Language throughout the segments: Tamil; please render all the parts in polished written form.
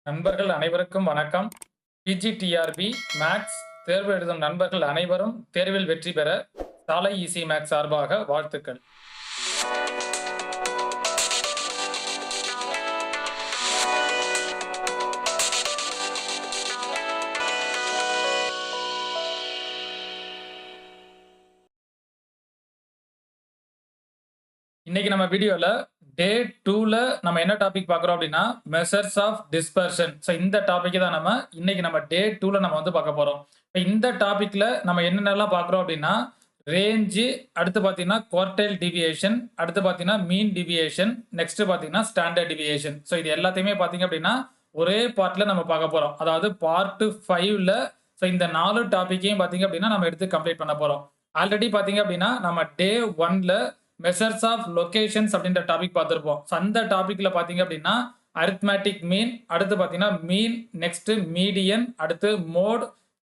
நண்பர்கள் அனைவருக்கும் வணக்கம். பிஜிடிஆர்பி மேத்ஸ் தேர்வு எழுதும் நண்பர்கள் அனைவரும் தேர்வில் வெற்றி பெற சாலை ஈசி மேத்ஸ் சார்பாக வாழ்த்துக்கள். இன்னைக்கு நம்ம வீடியோல டே 2ல நம்ம என்ன டாபிக் பார்க்குறோம் அப்படின்னா மெஷர்ஸ் ஆஃப் டிஸ்பர்ஷன். ஸோ இந்த டாபிக் தான் நம்ம இன்னைக்கு நம்ம டே 2ல நம்ம வந்து பார்க்க போறோம். இப்போ இந்த டாபிக்ல நம்ம என்னென்னலாம் பார்க்குறோம் அப்படின்னா ரேஞ்சு, அடுத்து பார்த்தீங்கன்னா குவார்டைல் டிவியேஷன், அடுத்து பார்த்தீங்கன்னா மீன் டிவியேஷன், நெக்ஸ்ட் பார்த்தீங்கன்னா ஸ்டாண்டர்ட் டிவியேஷன். ஸோ இது எல்லாத்தையுமே பார்த்தீங்க அப்படின்னா ஒரே பார்ட்ல நம்ம பார்க்க போறோம். அதாவது பார்ட் 5ல ஸோ இந்த 4 டாபிக்கையும் பார்த்தீங்க அப்படின்னா நம்ம எடுத்து கம்ப்ளீட் பண்ண போறோம். ஆல்ரெடி பார்த்தீங்க அப்படின்னா நம்ம டே 1ல மெஷர்ஸ் ஆஃப் லொகேஷன்ஸ் அப்படின்ற டாபிக் பார்த்துருப்போம். ஸோ அந்த டாபிக்ல பார்த்தீங்க அப்படின்னா அரித்மேட்டிக் மீன், அடுத்து பார்த்தீங்கன்னா மீன், நெக்ஸ்ட் மீடியன், அடுத்து mode,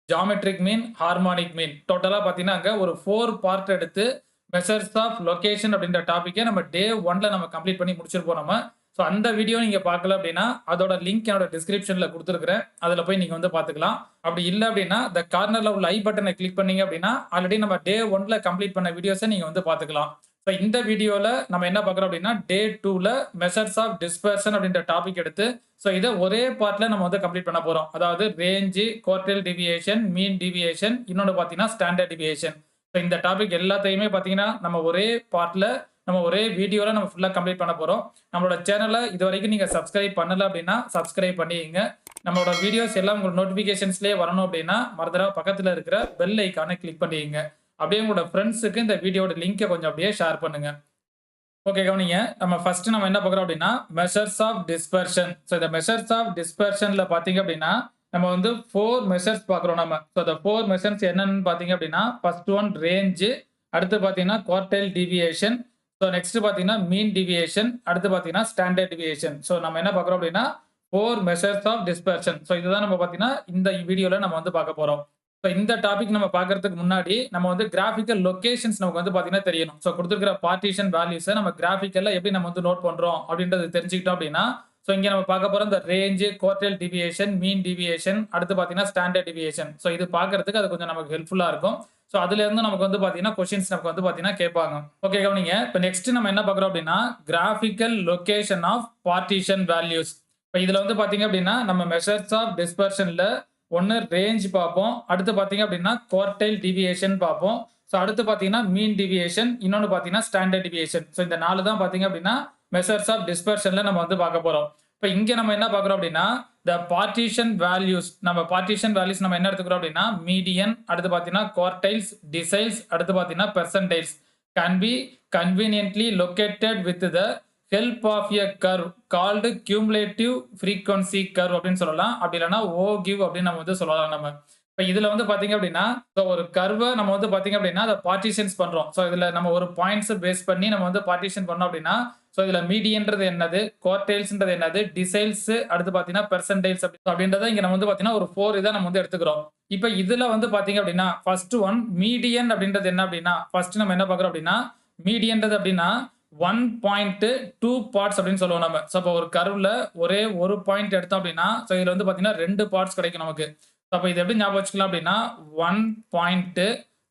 geometric mean, harmonic mean, டோட்டலாக பார்த்தீங்கன்னா அங்கே ஒரு 4 பார்ட் எடுத்து மெஷர்ஸ் ஆஃப் லொகேஷன் அப்படின்ற டாப்பிக்கை நம்ம டே 1ல நம்ம கம்ப்ளீட் பண்ணி முடிச்சிருப்போம் நம்ம. ஸோ அந்த வீடியோ நீங்கள் பார்க்கல அப்படின்னா அதோட லிங்க் என்னோட டிஸ்கிரிப்ஷனில் கொடுத்துருக்கிறேன், அதில் போய் நீங்கள் வந்து பார்த்துக்கலாம். அப்படி இல்லை அப்படின்னா இந்த கார்னரில் உள்ள ஐ பட்டனை கிளிக் பண்ணீங்க அப்படின்னா ஆல்ரெடி நம்ம டே 1ல கம்ப்ளீட் பண்ண வீடியோஸை நீங்கள் வந்து பார்த்துக்கலாம். ஸோ இந்த வீடியோவில் நம்ம என்ன பார்க்குறோம் அப்படின்னா டே 2ல மெஷர்ஸ் ஆஃப் டிஸ்பர்ஷன் அப்படின்ற டாபிக் எடுத்து ஸோ இதை ஒரே பார்ட்ல நம்ம வந்து கம்ப்ளீட் பண்ண போகிறோம். அதாவது range, quartile deviation, mean deviation, இன்னொன்று பார்த்தீங்கன்னா ஸ்டாண்டர்ட் டிவியேஷன். ஸோ இந்த டாபிக் எல்லாத்தையுமே பார்த்தீங்கன்னா நம்ம ஒரே பார்ட்ல நம்ம ஒரே வீடியோவில் நம்ம ஃபுல்லாக கம்ப்ளீட் பண்ண போகிறோம். நம்மளோட சேனலை இது வரைக்கும் நீங்கள் சப்ஸ்கிரைப் பண்ணலை அப்படின்னா சப்ஸ்கிரைப் பண்ணிங்க. நம்மளோட வீடியோஸ் எல்லாம் உங்களுக்கு நோட்டிஃபிகேஷன்ஸ்லேயே வரணும் அப்படின்னா மறந்துடாம பக்கத்தில் இருக்கிற பெல் ஐக்கானை கிளிக் பண்ணிங்க. அப்படியே உங்களோட ஃப்ரெண்ட்ஸுக்கு இந்த வீடியோட லிங்கை கொஞ்சம் அப்படியே ஷேர் பண்ணுங்க. ஓகே, கவனிங்க. நம்ம ஃபர்ஸ்ட் நம்ம என்ன பார்க்குறோம் அப்படின்னா மெஷர்ஸ் ஆஃப் டிஸ்பர்ஷன். ஸோ இந்த மெஷர்ஸ் ஆஃப் டிஸ்பர்ஷன்ல பார்த்தீங்க அப்படின்னா நம்ம வந்து 4 மெஷர்ஸ் பார்க்குறோம் நம்ம. ஸோ இந்த 4 மெஷர்ஸ் என்னென்னு பார்த்தீங்க அப்படின்னா ஃபர்ஸ்ட் ஒன் ரேஞ்சு, அடுத்து பார்த்தீங்கன்னா குவார்டைல் டிவியேஷன், ஸோ நெக்ஸ்ட் பார்த்தீங்கன்னா மீன் டிவியேஷன், அடுத்து பார்த்தீங்கன்னா ஸ்டாண்டர்ட் டிவியேஷன். ஸோ நம்ம என்ன பார்க்குறோம் அப்படின்னா 4 மெஷர்ஸ் ஆஃப் டிஸ்பர்ஷன். ஸோ இதுதான் நம்ம பார்த்தீங்கன்னா இந்த வீடியோவில் நம்ம வந்து பார்க்க போகிறோம். ஸோ இந்த டாபிக் நம்ம பார்க்கறதுக்கு முன்னாடி நம்ம வந்து கிராஃபிக்கல் லொகேஷன்ஸ் நமக்கு வந்து பார்த்தீங்கன்னா தெரியணும். ஸோ கொடுத்துருக்கிற பார்ட்டிஷன் வேல்யூஸை நம்ம கிராஃபிக்கல்ல எப்படி நம்ம வந்து நோட் பண்ணுறோம் அப்படின்றது தெரிஞ்சுக்கிட்டோம் அப்படின்னா ஸோ இங்கே நம்ம பார்க்க போகிற இந்த range, quartile deviation, mean deviation, அடுத்து பார்த்தீங்கன்னா ஸ்டாண்டர்ட் டிவியேஷன். ஸோ இது பார்க்கறதுக்கு அது கொஞ்சம் நமக்கு ஹெல்ப்ஃபுல்லாக இருக்கும். ஸோ அதுல இருந்து நமக்கு வந்து பார்த்தீங்கன்னா கொஸ்டின்ஸ் நமக்கு வந்து பார்த்தீங்கன்னா கேட்பாங்க. ஓகே, கவனிங்க. இப்போ நெக்ஸ்ட் நம்ம என்ன பார்க்குறோம் அப்படின்னா graphical location of partition values. இப்போ இதில் வந்து பார்த்தீங்க அப்படின்னா நம்ம மெஷர்ஸ் ஆஃப் டிஸ்பர்ஷனில் ஒன்று ரேஞ்ச் பார்ப்போம், அடுத்து பார்த்தீங்க அப்படின்னா குவார்டைல் டிவியேஷன் பார்ப்போம், ஸோ அடுத்து பார்த்தீங்கன்னா மீன் டிவியேஷன், இன்னொன்று பார்த்தீங்கன்னா ஸ்டாண்டர்ட் டிவியேஷன். ஸோ இந்த 4 தான் பார்த்தீங்க அப்படின்னா மெஷர்ஸ் ஆஃப் டிஸ்பர்ஷனில் நம்ம வந்து பார்க்க போகிறோம். இப்போ இங்கே நம்ம என்ன பார்க்குறோம் அப்படின்னா the partition values. நம்ம partition values நம்ம என்ன எடுத்துக்கிறோம் அப்படின்னா மீடியன், அடுத்து பார்த்தீங்கன்னா குவார்டைல்ஸ், டிசைல்ஸ், அடுத்து பார்த்தீங்கன்னா பெர்சன்டைல்ஸ் can be conveniently located with the help of a curve called cumulative frequency curve அப்படின்னு சொல்லலாம். அப்படி இல்லைன்னா OGIV அப்படின்னு நம்ம வந்து சொல்லலாம். நம்ம இப்போ இதுல வந்து பாத்தீங்க அப்படின்னா ஒரு கர்வை நம்ம வந்து பாத்தீங்க அப்படின்னா அதை பார்ட்டிஷன்ஸ் பண்றோம். ஸோ இதுல நம்ம ஒரு பாயிண்ட்ஸ் பேஸ் பண்ணி நம்ம வந்து பார்ட்டிஷன் பண்ணோம் அப்படின்னா ஸோ இதுல மீடியன்றது என்னது, குவார்டைல்ஸ்ன்றது என்னது, டிசைல்ஸ், அடுத்து பாத்தீங்கன்னா பெர்சன்டைல்ஸ் அப்படின்றத இங்க நம்ம வந்து பாத்தீங்கன்னா ஒரு 4 இதை நம்ம வந்து எடுத்துக்கிறோம். இப்போ இதுல வந்து பாத்தீங்க அப்படின்னா ஃபர்ஸ்ட் ஒன் மீடியன் அப்படின்றது என்ன அப்படின்னா ஃபர்ஸ்ட் நம்ம என்ன பாக்குறோம் அப்படின்னா மீடியன்றது அப்படின்னா 1.2 பார்ட்ஸ் அப்படின்னு சொல்லுவோம் நம்ம. ஸோ இப்போ ஒரு கர்வ்ல ஒரே ஒரு பாயிண்ட் எடுத்தோம் அப்படின்னா ஸோ இதுல வந்து பாத்தீங்கன்னா 2 பார்ட்ஸ் கிடைக்கும் நமக்கு. அப்போ இது எப்படி ஞாபகம் வச்சுக்கலாம் அப்படின்னா 1 பாயிண்ட்,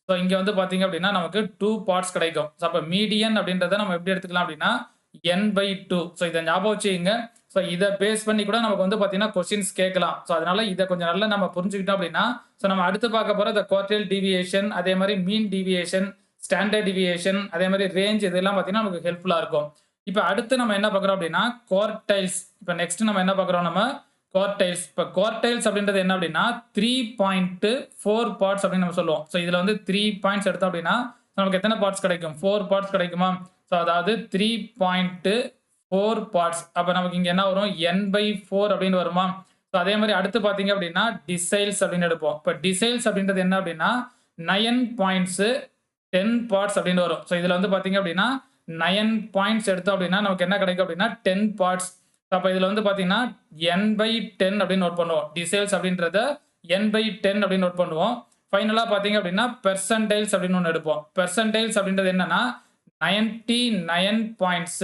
ஸோ இங்கே வந்து பார்த்தீங்க அப்படின்னா நமக்கு 2 பார்ட்ஸ் கிடைக்கும். ஸோ அப்போ மீடியன் அப்படின்றத நம்ம எப்படி எடுத்துக்கலாம் அப்படின்னா n/2. ஸோ இதை ஞாபகம் வச்சுக்கிங்க. ஸோ இதை பேஸ் பண்ணி கூட நமக்கு வந்து பார்த்தீங்கன்னா கொஸ்டின்ஸ் கேட்கலாம். ஸோ அதனால இதை கொஞ்சம் நல்லா நம்ம புரிஞ்சுக்கிட்டோம் அப்படின்னா ஸோ நம்ம அடுத்து பார்க்க போகிற இந்த குவார்டைல் டிவியேஷன், அதே மாதிரி மீன் டிவியேஷன், ஸ்டாண்டர்ட் டிவியேஷன், அதே மாதிரி ரேஞ்ச், இதெல்லாம் பார்த்தீங்கன்னா நமக்கு ஹெல்ப்ஃபுல்லாக இருக்கும். இப்போ அடுத்து நம்ம என்ன பார்க்குறோம் அப்படின்னா குவார்டைல்ஸ். இப்போ நெக்ஸ்ட் நம்ம என்ன பார்க்குறோம் நம்ம குவார்டைல்ஸ். இப்போ குவார்டைல்ஸ் அப்படின்றது என்ன அப்படின்னா 3.4 பார்ட்ஸ் அப்படின்னு நம்ம சொல்லுவோம். ஸோ இதில் வந்து 3 பாயிண்ட்ஸ் எடுத்தோம் அப்படின்னா நமக்கு எத்தனை பார்ட்ஸ் கிடைக்கும், 4 பார்ட்ஸ் கிடைக்குமா. ஸோ அதாவது 3.4 பார்ட்ஸ். அப்போ நமக்கு இங்கே என்ன வரும் n/4 அப்படின்னு வருமா. ஸோ அதே மாதிரி அடுத்து பார்த்தீங்க அப்படின்னா டிசைல்ஸ் அப்படின்னு எடுப்போம். இப்போ டிசைல்ஸ் அப்படின்றது என்ன அப்படின்னா 9 பாயிண்ட்ஸ் 10 பார்ட்ஸ் அப்படின்னு வரும். ஸோ இதில் வந்து பார்த்தீங்க அப்படின்னா 9 பாயிண்ட்ஸ் எடுத்தோம் அப்படின்னா நமக்கு என்ன கிடைக்கும் அப்படின்னா 10 பார்ட்ஸ். அப்போ இதில் வந்து பார்த்தீங்கன்னா n/10 அப்படின்னு நோட் பண்ணுவோம். டிசைல்ஸ் அப்படின்றத n/10 அப்படின்னு நோட் பண்ணுவோம். ஃபைனலாக பார்த்தீங்க அப்படின்னா பெர்சன்டைல்ஸ் அப்படின்னு ஒன்று எடுப்போம். பெர்சன்டைல்ஸ் அப்படின்றது என்னன்னா 99 பாயிண்ட்ஸ்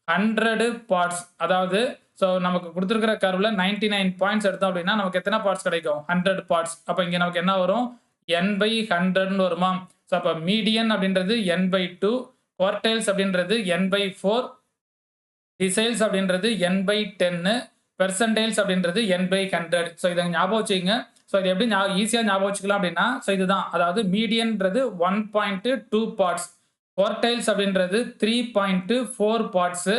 100 பார்ட்ஸ். அதாவது ஸோ நமக்கு குடுத்திருக்கிற கர்வ்ல 99 பாயிண்ட்ஸ் எடுத்தோம் அப்படின்னா, நமக்கு எத்தன பார்ட்ஸ் கிடைக்கும்? 100 பார்ட்ஸ். அப்ப இங்க நமக்கு என்ன வரும்? n/100ன்னு வருமா? ஸோ அப்ப மீடியன் அப்படின்றது n/2, குவார்டைல்ஸ் அப்படின்றது n/4, டிசைல்ஸ் அப்படின்றது n/10, பெர்சன்டைல்ஸ் அப்படின்றது n/100. ஸோ இத ஞாபகம் வச்சுக்கங்க. ஸோ இது எப்படி ஈஸியா ஞாபகம் வச்சுக்கலாம் அப்படின்னா, ஸோ இதுதான். அதாவது மீடியன்ன்றது 1.2 பார்ட்ஸ். குவார்டைல்ஸ் அப்படின்றது 3.4 பார்ட்ஸ்.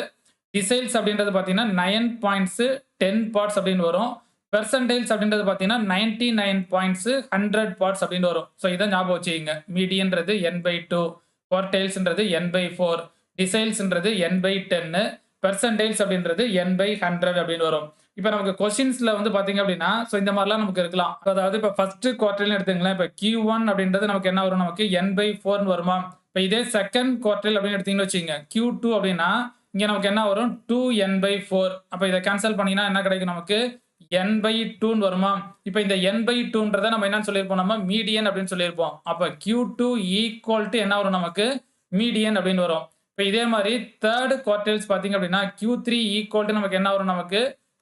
டிசைல்ஸ் அப்படின்றது பார்த்தீங்கன்னா 9 பாயிண்ட்ஸ் 10 பார்ட்ஸ் அப்படின்னு வரும். பெர்சன்டைல்ஸ் அப்படின்றது பார்த்தீங்கன்னா 99 பாயிண்ட்ஸ் 100 பார்ட்ஸ் அப்படின்னு வரும். ஸோ இதை ஞாபகம் வச்சுக்கங்க. மீடியன்றது n/2, குவார்டைல்ஸ்ன்றது n/4, டிசைல்ஸ்ன்றது n/10, பெர்சன்டைல்ஸ் அப்படின்றது n/100 அப்படின்னு வரும். இப்போ நமக்கு கொஸ்டின்ஸ்ல வந்து பாத்தீங்க அப்படின்னா, ஸோ இந்த மாதிரிலாம் நமக்கு இருக்கலாம். அதாவது இப்போ ஃபர்ஸ்ட் குவார்டர்னு எடுத்துங்களேன். இப்போ Q1 அப்படின்றது நமக்கு என்ன வரும்? நமக்கு n/4ன்னு வருமா? இப்போ இதே செகண்ட் குவார்டர் அப்படின்னு எடுத்தீங்கன்னு வச்சுக்கோங்க. Q2 அப்படின்னா இங்க நமக்கு என்ன வரும்? 2n/4. அப்ப இதை கேன்சல் பண்ணீங்கன்னா என்ன கிடைக்கும் நமக்கு? n/2ன்னு வருமா? இப்போ இந்த n/2ன்றத நம்ம என்னன்னு சொல்லியிருப்போம்? நம்ம மீடியன் அப்படின்னு சொல்லியிருப்போம். அப்ப Q2 ஈக்குவல் டு என்ன வரும் நமக்கு? மீடியன் அப்படின்னு வரும். இப்போ இதே மாதிரி தேர்ட் குவார்டைல்ஸ் பாத்தீங்க அப்படின்னா Q3 ஈக்குவல் டு நமக்கு என்ன வரும்? நமக்கு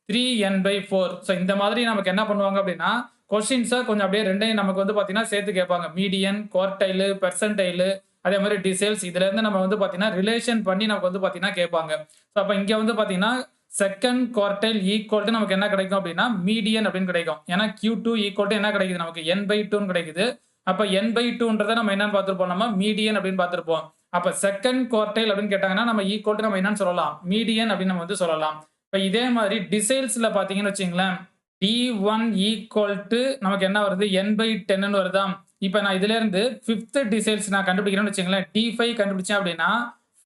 3n/4. ஸோ இந்த மாதிரி நமக்கு என்ன பண்ணுவாங்க அப்படின்னா, கொஸ்டின்ஸை கொஞ்சம் அப்படியே ரெண்டையும் நமக்கு வந்து பாத்தீங்கன்னா சேர்த்து கேட்பாங்க. மீடியன், குவார்டைல், பெர்சன்டைல், அதே மாதிரி டிசைல்ஸ். இதுல இருந்து நம்ம வந்து பாத்தீங்கன்னா ரிலேஷன் பண்ணி நமக்கு வந்து பாத்தீங்கன்னா கேட்பாங்க. ஸோ அப்ப இங்க வந்து பாத்தீங்கன்னா செகண்ட் குவார்டைல் ஈக்குவல் டு நமக்கு என்ன கிடைக்கும் அப்படின்னா மீடியன் அப்படின்னு கிடைக்கும். ஏன்னா Q2 ஈக்குவல் டு என்ன கிடைக்குது? நமக்கு n/2ன்னு கிடைக்குது. அப்ப n/2ன்றதை நம்ம என்னன்னு பார்த்திருப்போம்? நம்ம மீடியன் அப்படின்னு பார்த்திருப்போம். அப்ப செகண்ட் குவார்டைல் அப்படின்னு கேட்டாங்கன்னா நம்ம ஈக்குவல் டு நம்ம என்னன்னு சொல்லலாம்? மீடியன் அப்படின்னு நம்ம வந்து சொல்லலாம். இப்ப இதே மாதிரி டிசைல்ஸ்ல பாத்தீங்கன்னு வச்சுங்களேன், D1 ஈக்குவல் டு நமக்கு என்ன வருது? n/10ன்னு வருதா? இப்ப நான் இதுல இருந்து 5th டிசைல்ஸ் நான் கண்டுபிடிக்கிறேன்னு வச்சுங்களேன். D5 கண்டுபிடிச்சேன் அப்படின்னா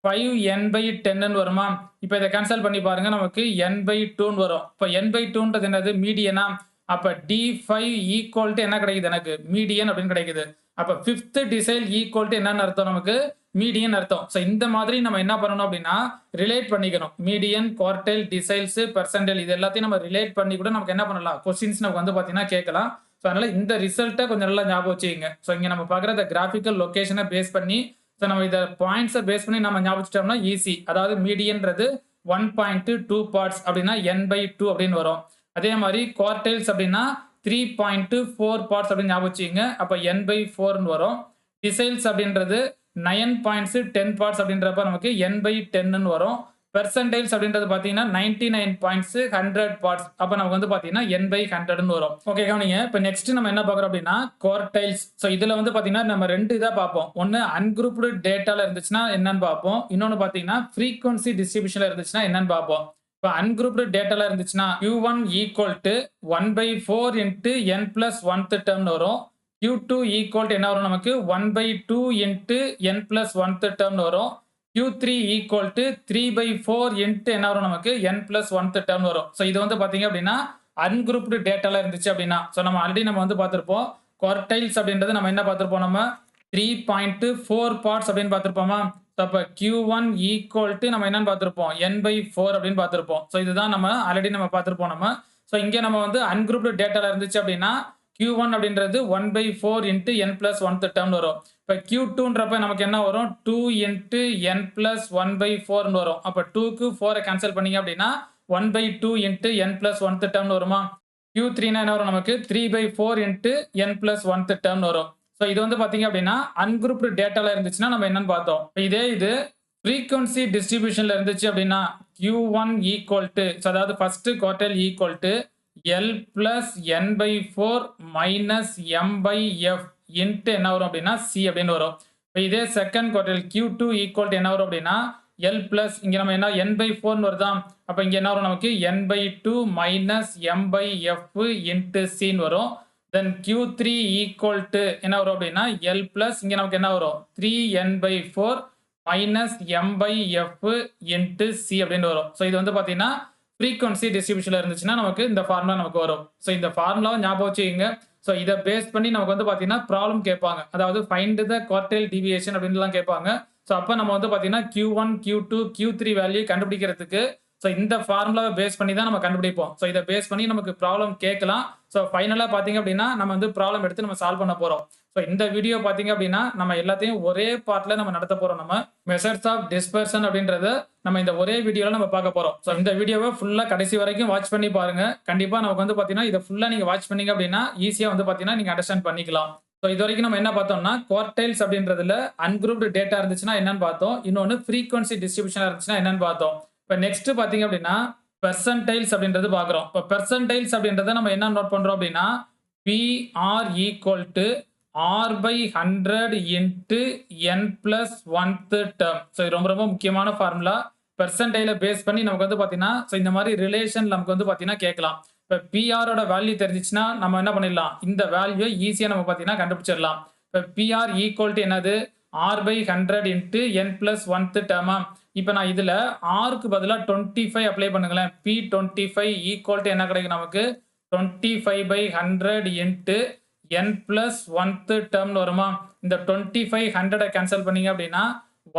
5n/10ன்னு வருமா? இப்ப இதை கேன்சல் பண்ணி பாருங்க. நமக்கு n/2ன்னு வரும். இப்ப n/2ன்றது என்னது? மீடியனா? அப்ப D5 ஈக்குவல் டு என்ன கிடைக்குது எனக்கு? மீடியன் அப்படின்னு கிடைக்குது. அப்ப 5th டிசைல் ஈக்குவல் டு என்னன்னு அர்த்தம்? நமக்கு மீடியன் அர்த்தம். ஸோ இந்த மாதிரி நம்ம என்ன பண்ணணும் அப்படின்னா ரிலேட் பண்ணிக்கணும். மீடியன், குவார்டைல், டிசைல்ஸ், பெர்சன்டைல் இது எல்லாத்தையும் நம்ம ரிலேட் பண்ணி கூட நமக்கு என்ன பண்ணலாம்? கொஸ்டின்ஸ் நமக்கு வந்து பாத்தீங்கன்னா கேட்கலாம். ஸோ அதனால இந்த ரிசல்ட்டை கொஞ்சம் நல்லா ஞாபகம் வச்சுக்கோங்க. ஸோ இங்க நம்ம பார்க்குற இந்த கிராஃபிக்கல் லொகேஷனை பேஸ் பண்ணி ஸோ நம்ம இதை பாயிண்ட்ஸை பேஸ் பண்ணி நம்ம ஞாபகம் வச்சுட்டோம்னா ஈஸி. அதாவது மீடியன்றது 1.2 பார்ட்ஸ் அப்படின்னா n/2 அப்படின்னு வரும். அதே மாதிரி குவார்டைல்ஸ் அப்படின்னா 3.4 பார்ட்ஸ் அப்படின்னு ஞாபகம் வச்சுக்கோங்க. அப்ப n/4ன்னு வரும். டிசைல்ஸ் அப்படின்றது 9 பாயிண்ட்ஸ் 10 பார்ட்ஸ் அப்படின்றப்ப நமக்கு n/10ன்னு வரும். பெர்சன்டைல்ஸ் அப்படின்றது பாத்தீங்கன்னா 99 பாயிண்ட்ஸ் 100 பார்ட்ஸ். அப்ப நமக்கு வந்து பாத்தீங்கன்னா n/100ன்னு வரும். ஓகே கவனிங்க. இப்போ நெக்ஸ்ட் நம்ம என்ன பார்க்குறோம் அப்படின்னா குவார்டைல்ஸ். ஸோ இதுல வந்து பாத்தீங்கன்னா நம்ம ரெண்டு இதை பார்ப்போம். ஒன்னு அன்குரூப்டு டேட்டால இருந்துச்சுன்னா என்னன்னு பார்ப்போம். இன்னொன்னு பாத்தீங்கன்னா ஃப்ரீக்வன்சி டிஸ்ட்ரிபியூஷன்ல இருந்துச்சுன்னா என்னன்னு பார்ப்போம். இப்போ அன்குரூப்டு டேட்டால இருந்துச்சுன்னா Q1 equal to 1/4 into n plus 1th டேர்ம்னு வரும். Q2 ஈக்குவல் டு என்ன வரும்? நமக்கு 1/2 இன்ட்டு n பிளஸ் 1th டேர்ம்னு வரும். Q3 ஈக்குவல் டு 3/4 இன்ட்டு என்ன வரும்? நமக்கு n பிளஸ் 1th டேர்ம் வரும். ஸோ இது வந்து பாத்தீங்க அப்படின்னா அன்குரூப்டு டேட்டால இருந்துச்சு அப்படின்னா ஸோ நம்ம ஆல்ரெடி நம்ம வந்து பார்த்திருப்போம். குவார்டைல்ஸ் அப்படின்றது நம்ம என்ன பார்த்திருப்போம்? நம்ம 3.4 பார்ட்ஸ் அப்படின்னு பார்த்திருப்போமா? அப்ப Q1 ஈக்குவல் டு நம்ம என்னன்னு பார்த்திருப்போம்? n/4 அப்படின்னு பார்த்திருப்போம். ஸோ இதுதான் நம்ம ஆல்ரெடி நம்ம பார்த்திருப்போம் நம்ம. ஸோ இங்க நம்ம வந்து அன்குரூப்டு டேட்டால இருந்துச்சு அப்படின்னா Q1 அப்படின்றது 1/4 into n plus 1th term வரும். இப்போ Q2ன்றப்ப நமக்கு என்ன வரும்? 2 இன்ட்டு n பிளஸ் 1/4ன்னு வரும். அப்ப 2க்கு 4 கேன்சல் பண்ணீங்க அப்படின்னா 1/2 இன்ட்டு n பிளஸ் 1th டேர்ம்னு வருமா? Q3னா என்ன வரும்? நமக்கு 3/4 இன்ட்டு n பிளஸ் 1th டேர்ம்னு வரும். ஸோ இது வந்து பாத்தீங்க அப்படின்னா அன்குரூப்டு டேட்டால இருந்துச்சுன்னா நம்ம என்னன்னு பார்த்தோம். இதே இது ஃப்ரீக்வன்சி டிஸ்ட்ரிபியூஷன்ல இருந்துச்சு அப்படின்னா Q1 ஈக்குவல் டு அதாவது first quartile equal to L plus n/4 minus m/f into என்ன வரும் அப்படின்னா C அப்படின்னு வரும். இப்போ இதே second quartile Q2 equal to என்ன வரும் அப்படின்னா L plus இங்க நம்ம என்ன n/4ன்னு வருதா? அப்ப இங்க என்ன வரும்? நமக்கு n/2 minus m/f இன்ட்டு Cன்னு வரும். தென் Q3 ஈக்குவல் டு என்ன வரும் அப்படின்னா L plus இங்க நமக்கு என்ன வரும்? 3n/4 minus m/f into C அப்படின்னு வரும். ஸோ இது வந்து பாத்தீங்கன்னா ஃப்ரீக்வன்சி டிஸ்ட்ரிபியூஷன்ல இருந்துச்சுன்னா நமக்கு இந்த ஃபார்முலா நமக்கு வரும். ஸோ இந்த ஃபார்முலாவை ஞாபகம் வச்சுக்கோங்க. ஸோ இதை பேஸ் பண்ணி நமக்கு வந்து பாத்தீங்கன்னா ப்ராப்ளம் கேட்பாங்க. அதாவது ஃபைண்ட் த குவார்டைல் டிவியேஷன் அப்படின்லாம் கேட்பாங்க. ஸோ அப்போ நம்ம வந்து பாத்தீங்கன்னா Q1, Q2, Q3 வேல்யூ கண்டுபிடிக்கிறதுக்கு ஸோ இந்த ஃபார்முலாவை பேஸ் பண்ணி தான் நம்ம கண்டுபிடிப்போம். ஸோ இதை பேஸ் பண்ணி நமக்கு ப்ராப்ளம் கேட்கலாம். ஸோ ஃபைனலாக பார்த்தீங்க அப்படின்னா நம்ம வந்து ப்ராப்ளம் எடுத்து நம்ம சால்வ் பண்ண போறோம். ஸோ இந்த வீடியோ பார்த்தீங்க அப்படின்னா, நம்ம எல்லாத்தையும் ஒரே பார்ட்ல நம்ம நடத்த போறோம் நம்ம. மெஷர்ஸ் ஆஃப் டிஸ்பர்ஷன் அப்படின்றத நம்ம இந்த ஒரே வீடியோல நம்ம பார்க்க போறோம். ஸோ இந்த வீடியோவ ஃபுல்லா கடைசி வரைக்கும் வாட்ச் பண்ணி பாருங்க. கண்டிப்பா நமக்கு வந்து பார்த்தீங்கன்னா, இத ஃபுல்லா நீங்க வாட்ச் பண்ணீங்க அப்படின்னா, ஈஸியா வந்து பார்த்தீங்கன்னா, நீங்க அண்டர்ஸ்டாண்ட் பண்ணிக்கலாம். ஸோ இதுவரைக்கும் நம்ம என்ன பார்த்தோம்னா, குவார்டைல்ஸ் அப்படின்றதுல அன்குரூப்டு டேட்டா இருந்துச்சுன்னா என்னன்னு பார்த்தோம். இன்னொன்னு ஃப்ரீக்வென்சி டிஸ்ட்ரிபியூஷனா இருந்துச்சுன்னா என்னன்னு பார்த்தோம். இப்ப நெக்ஸ்ட் பார்த்தீங்க அப்படின்னா, பெர்சன்டைல்ஸ் அப்படின்றது பார்க்குறோம். இப்ப பெர்சன்டைல்ஸ் அப்படின்றத நம்ம என்ன நோட் பண்றோம் அப்படின்னா, PR equal to R/100 into n plus 1th term. So இது ரொம்ப ரொம்ப முக்கியமான ஃபார்முலா. பெர்சன்டைல பேஸ் பண்ணி நமக்கு வந்து பார்த்தீங்கன்னா, ஸோ இந்த மாதிரி ரிலேஷன் நமக்கு வந்து பார்த்தீங்கன்னா கேட்கலாம். இப்ப PR ஓட வேல்யூ தெரிஞ்சுச்சுன்னா, நம்ம என்ன பண்ணிடலாம்? இந்த வேல்யூ ஈஸியா நம்ம பார்த்தீங்கன்னா கண்டுபிடிச்சிடலாம். இப்ப PR ஈக்குவல் டூ என்னது? R/100 into n plus 1th டேர்மா? இப்ப நான் இதுல Rக்கு பதிலா 25 அப்ளை பண்ணுங்களேன். P25 ஈக்குவல் டூ என்ன கிடைக்கும் நமக்கு? 25/100 இன்டு n பிளஸ் 1th டேர்ம்னு வருமா? இந்த 25 100 கேன்சல் பண்ணீங்க அப்படின்னா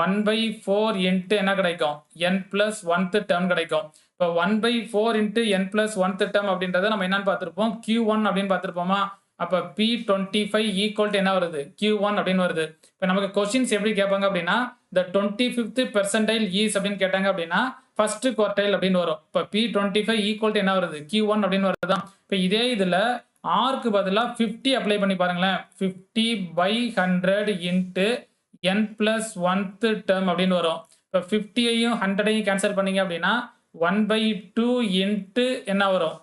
1/4 இன்டு என்ன கிடைக்கும்? n பிளஸ் 1th டேர்ம் கிடைக்கும். இப்போ 1/4 into n plus 1th term அப்படின்றத நம்ம என்னன்னு பார்த்திருப்போம்? Q1 அப்படின்னு பார்த்திருப்போமா? அப்ப P25 ஈக்குவல் டு என்ன வருது? Q1 அப்படின்னு வருது. இப்போ நமக்கு கொஸ்டின்ஸ் எப்படி கேட்பாங்க அப்படின்னா, the 25th percentile is அப்படின்னு கேட்டாங்க அப்படின்னா, ஃபர்ஸ்ட் குவார்டைல் அப்படின்னு வரும். இப்போ P25 ஈக்குவல் டு என்ன வருது? Q1 அப்படின்னு வருதா? இப்போ இதே இதுல ஆர்க்கு பதிலா 50 அப்ளை பண்ணி பாருங்களேன். 50/100 into n plus 1th term அப்படின்னு வரும். இப்போ 50ஐயும் 100ஐயும் கேன்சல் பண்ணீங்க அப்படின்னா 1/2 இன்டு என்ன வரும்?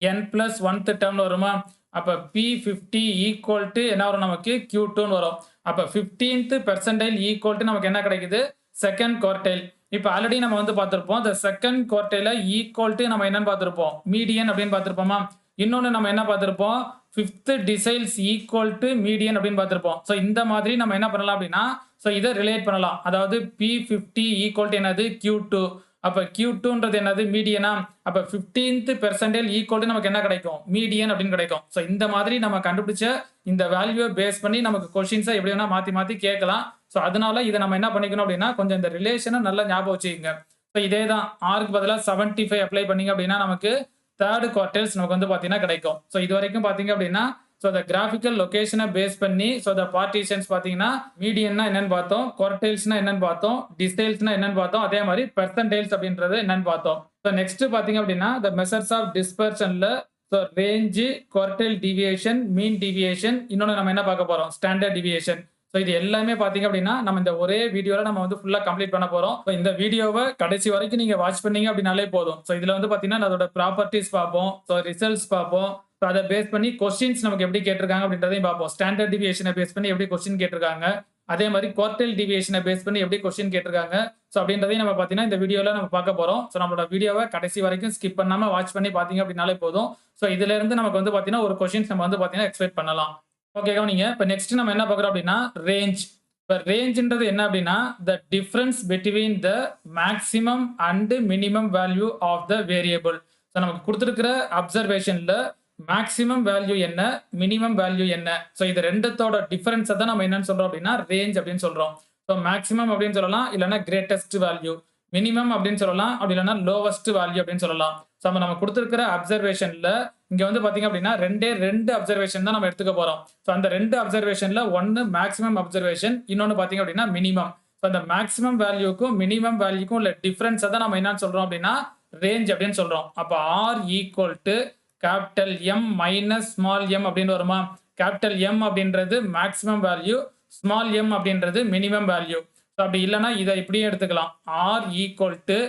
n பிளஸ் 1th டேர்ம்னு வருமா? அப்ப P50 ஈக்குவல் டு என்ன வரும் நமக்கு? Q2ன்னு வரும். அப்ப 15th பெர்சன்டைல் ஈக்குவல் டு நமக்கு என்ன கிடைக்குது? Second quartile. இப்ப ஆல்ரெடி நம்ம வந்து பார்த்திருப்போம். the செகண்ட் குவார்டைல ஈக்குவல் டு நம்ம என்னன்னு பார்த்திருப்போம்? மீடியன் அப்படின்னு பார்த்திருப்போமா? இன்னொன்னு நம்ம என்ன பார்த்திருப்போம்? 5th டிசைல்ஸ் ஈக்குவல் டு மீடியன் அப்படின்னு பார்த்திருப்போம். ஸோ இந்த மாதிரி நம்ம என்ன பண்ணலாம் அப்படின்னா, ஸோ இதை ரிலேட் பண்ணலாம். அதாவது P50 ஈக்குவல் டு என்னது? Q2. அப்ப Q2ன்றது என்னது? மீடியனா? அப்ப 15th பெர்சன்டைல் ஈக்குவல் டு நமக்கு என்ன கிடைக்கும்? மீடியன் அப்படின்னு கிடைக்கும். ஸோ இந்த மாதிரி நம்ம கண்டுபிடிச்ச இந்த வேல்யூவை பேஸ் பண்ணி நமக்கு கொஸ்டின்ஸை எப்படி வேணா மாத்தி மாத்தி கேட்கலாம். ஸோ அதனால இதை நம்ம என்ன பண்ணிக்கணும் அப்படின்னா, கொஞ்சம் இந்த ரிலேஷனை நல்லா ஞாபகம் வச்சுக்கோங்க. ஸோ இதே தான் ஆருக்கு பதிலாக 75 அப்ளை பண்ணீங்க அப்படின்னா நமக்கு தேர்ட் குவார்டைல்ஸ் நமக்கு வந்து பார்த்தீங்கன்னா கிடைக்கும். ஸோ இது வரைக்கும் பார்த்தீங்க அப்படின்னா, ஸோ இந்த கிராஃபிக்கல் லொகேஷனை பேஸ் பண்ணி ஸோ இந்த பார்ட்டிஷன்ஸ் பார்த்தீங்கன்னா, மீடியன்னா என்னன்னு பார்த்தோம், குவார்டைல்ஸ்னா என்னன்னு பார்த்தோம், டிசைல்ஸ்னா என்னன்னு பார்த்தோம், அதே மாதிரி பெர்சன்டைல்ஸ் அப்படின்றது என்னன்னு பார்த்தோம். ஸோ நெக்ஸ்ட் பார்த்தீங்க அப்படின்னா, the மெஷர்ஸ் ஆஃப் டிஸ்பர்ஷன்ல so range, quartile deviation, mean deviation, இன்னொன்று நம்ம என்ன பார்க்க போறோம்? Standard deviation. ஸோ இது எல்லாமே பார்த்தீங்க அப்படின்னா, நம்ம இந்த ஒரே வீடியோல நம்ம வந்து ஃபுல்லா கம்ப்ளீட் பண்ண போறோம். ஸோ இந்த வீடியோவை கடைசி வரைக்கும் நீங்க வாட்ச் பண்ணீங்க அப்படின்னாலே போதும். ஸோ இதுல வந்து பார்த்தீங்கன்னா, அதோட ப்ராப்பர்ட்டிஸ் பார்ப்போம், ஸோ ரிசல்ட்ஸ் பார்ப்போம். ஸோ அதை பேஸ் பண்ணி கொஸ்டின்ஸ் நமக்கு எப்படி கேட்டிருக்காங்க அப்படின்றதையும் பார்ப்போம். ஸ்டாண்டர்ட் டிவியேஷனை பேஸ் பண்ணி எப்படி கொஸ்டின் கேட்டிருக்காங்க, அதே மாதிரி குவார்டைல் டிவியேஷனை பேஸ் பண்ணி எப்படி கொஸ்டின் கேட்டிருக்காங்க. ஸோ அப்படின்றதையும் நம்ம பார்த்தீங்கன்னா இந்த வீடியோல நம்ம பார்க்க போறோம். ஸோ நம்மளோட வீடியோவை கடைசி வரைக்கும் ஸ்கிப் பண்ணாம வாட்ச் பண்ணி பார்த்தீங்க அப்படின்னாலே போதும். ஸோ இதுல இருந்து நமக்கு வந்து பார்த்தீங்கன்னா ஒரு கொஸ்டின்ஸ் நம்ம வந்து பார்த்தீங்கன்னா எக்ஸ்பெக்ட் பண்ணலாம். ஓகே கவனிங்க. இப்போ நெக்ஸ்ட் நம்ம என்ன பார்க்குறோம் அப்படின்னா, ரேஞ்ச். இப்போ ரேஞ்ச்ன்றது என்ன அப்படின்னா, the difference between the maximum and minimum value of the variable. So நமக்கு கொடுத்துருக்கிற அப்சர்வேஷன்ல மேக்ஸிமம் வேல்யூ என்ன, மினிமம் வேல்யூ என்ன, ஸோ இது ரெண்டுத்தோட டிஃபரன்ஸை தான் நம்ம என்னன்னு சொல்றோம் அப்படின்னா ரேஞ்ச் அப்படின்னு சொல்றோம். ஸோ மேக்ஸிமம் அப்படின்னு சொல்லலாம், இல்லைன்னா கிரேட்டஸ்ட் வேல்யூ. மினிமம் அப்படின்னு சொல்லலாம், அப்படி இல்லைன்னா லோவஸ்ட் வேல்யூ அப்படின்னு சொல்லலாம். ஸோ நம்ம கொடுத்துருக்கிற அப்சர்வேஷன்ல இங்க வந்து பாத்தீங்க அப்படின்னா ரெண்டு அப்சர்வேஷன் தான் நம்ம எடுத்துக்க போறோம். ஸோ அந்த ரெண்டு அப்சர்வேஷன்ல ஒன்னு மேக்ஸிமம் அப்சர்வேஷன், இன்னொன்னு பாத்தீங்க அப்படின்னா மினிமம். ஸோ அந்த மேக்ஸிமம் வேல்யூக்கும் மினிமம் வேல்யூக்கும் உள்ள டிஃபரன்ஸை தான் நம்ம என்னன்னு சொல்றோம் அப்படின்னா ரேஞ்ச் அப்படின்னு சொல்றோம். அப்ப R equal to capital M minus small M அப்படின்னு வருமா? கேபிட்டல் எம் அப்படின்றது மேக்ஸிமம் வேல்யூ, ஸ்மால் எம் அப்படின்றது மினிமம் வேல்யூ. ஸோ அப்படி இல்லைன்னா இதை இப்படியே எடுத்துக்கலாம். R equal to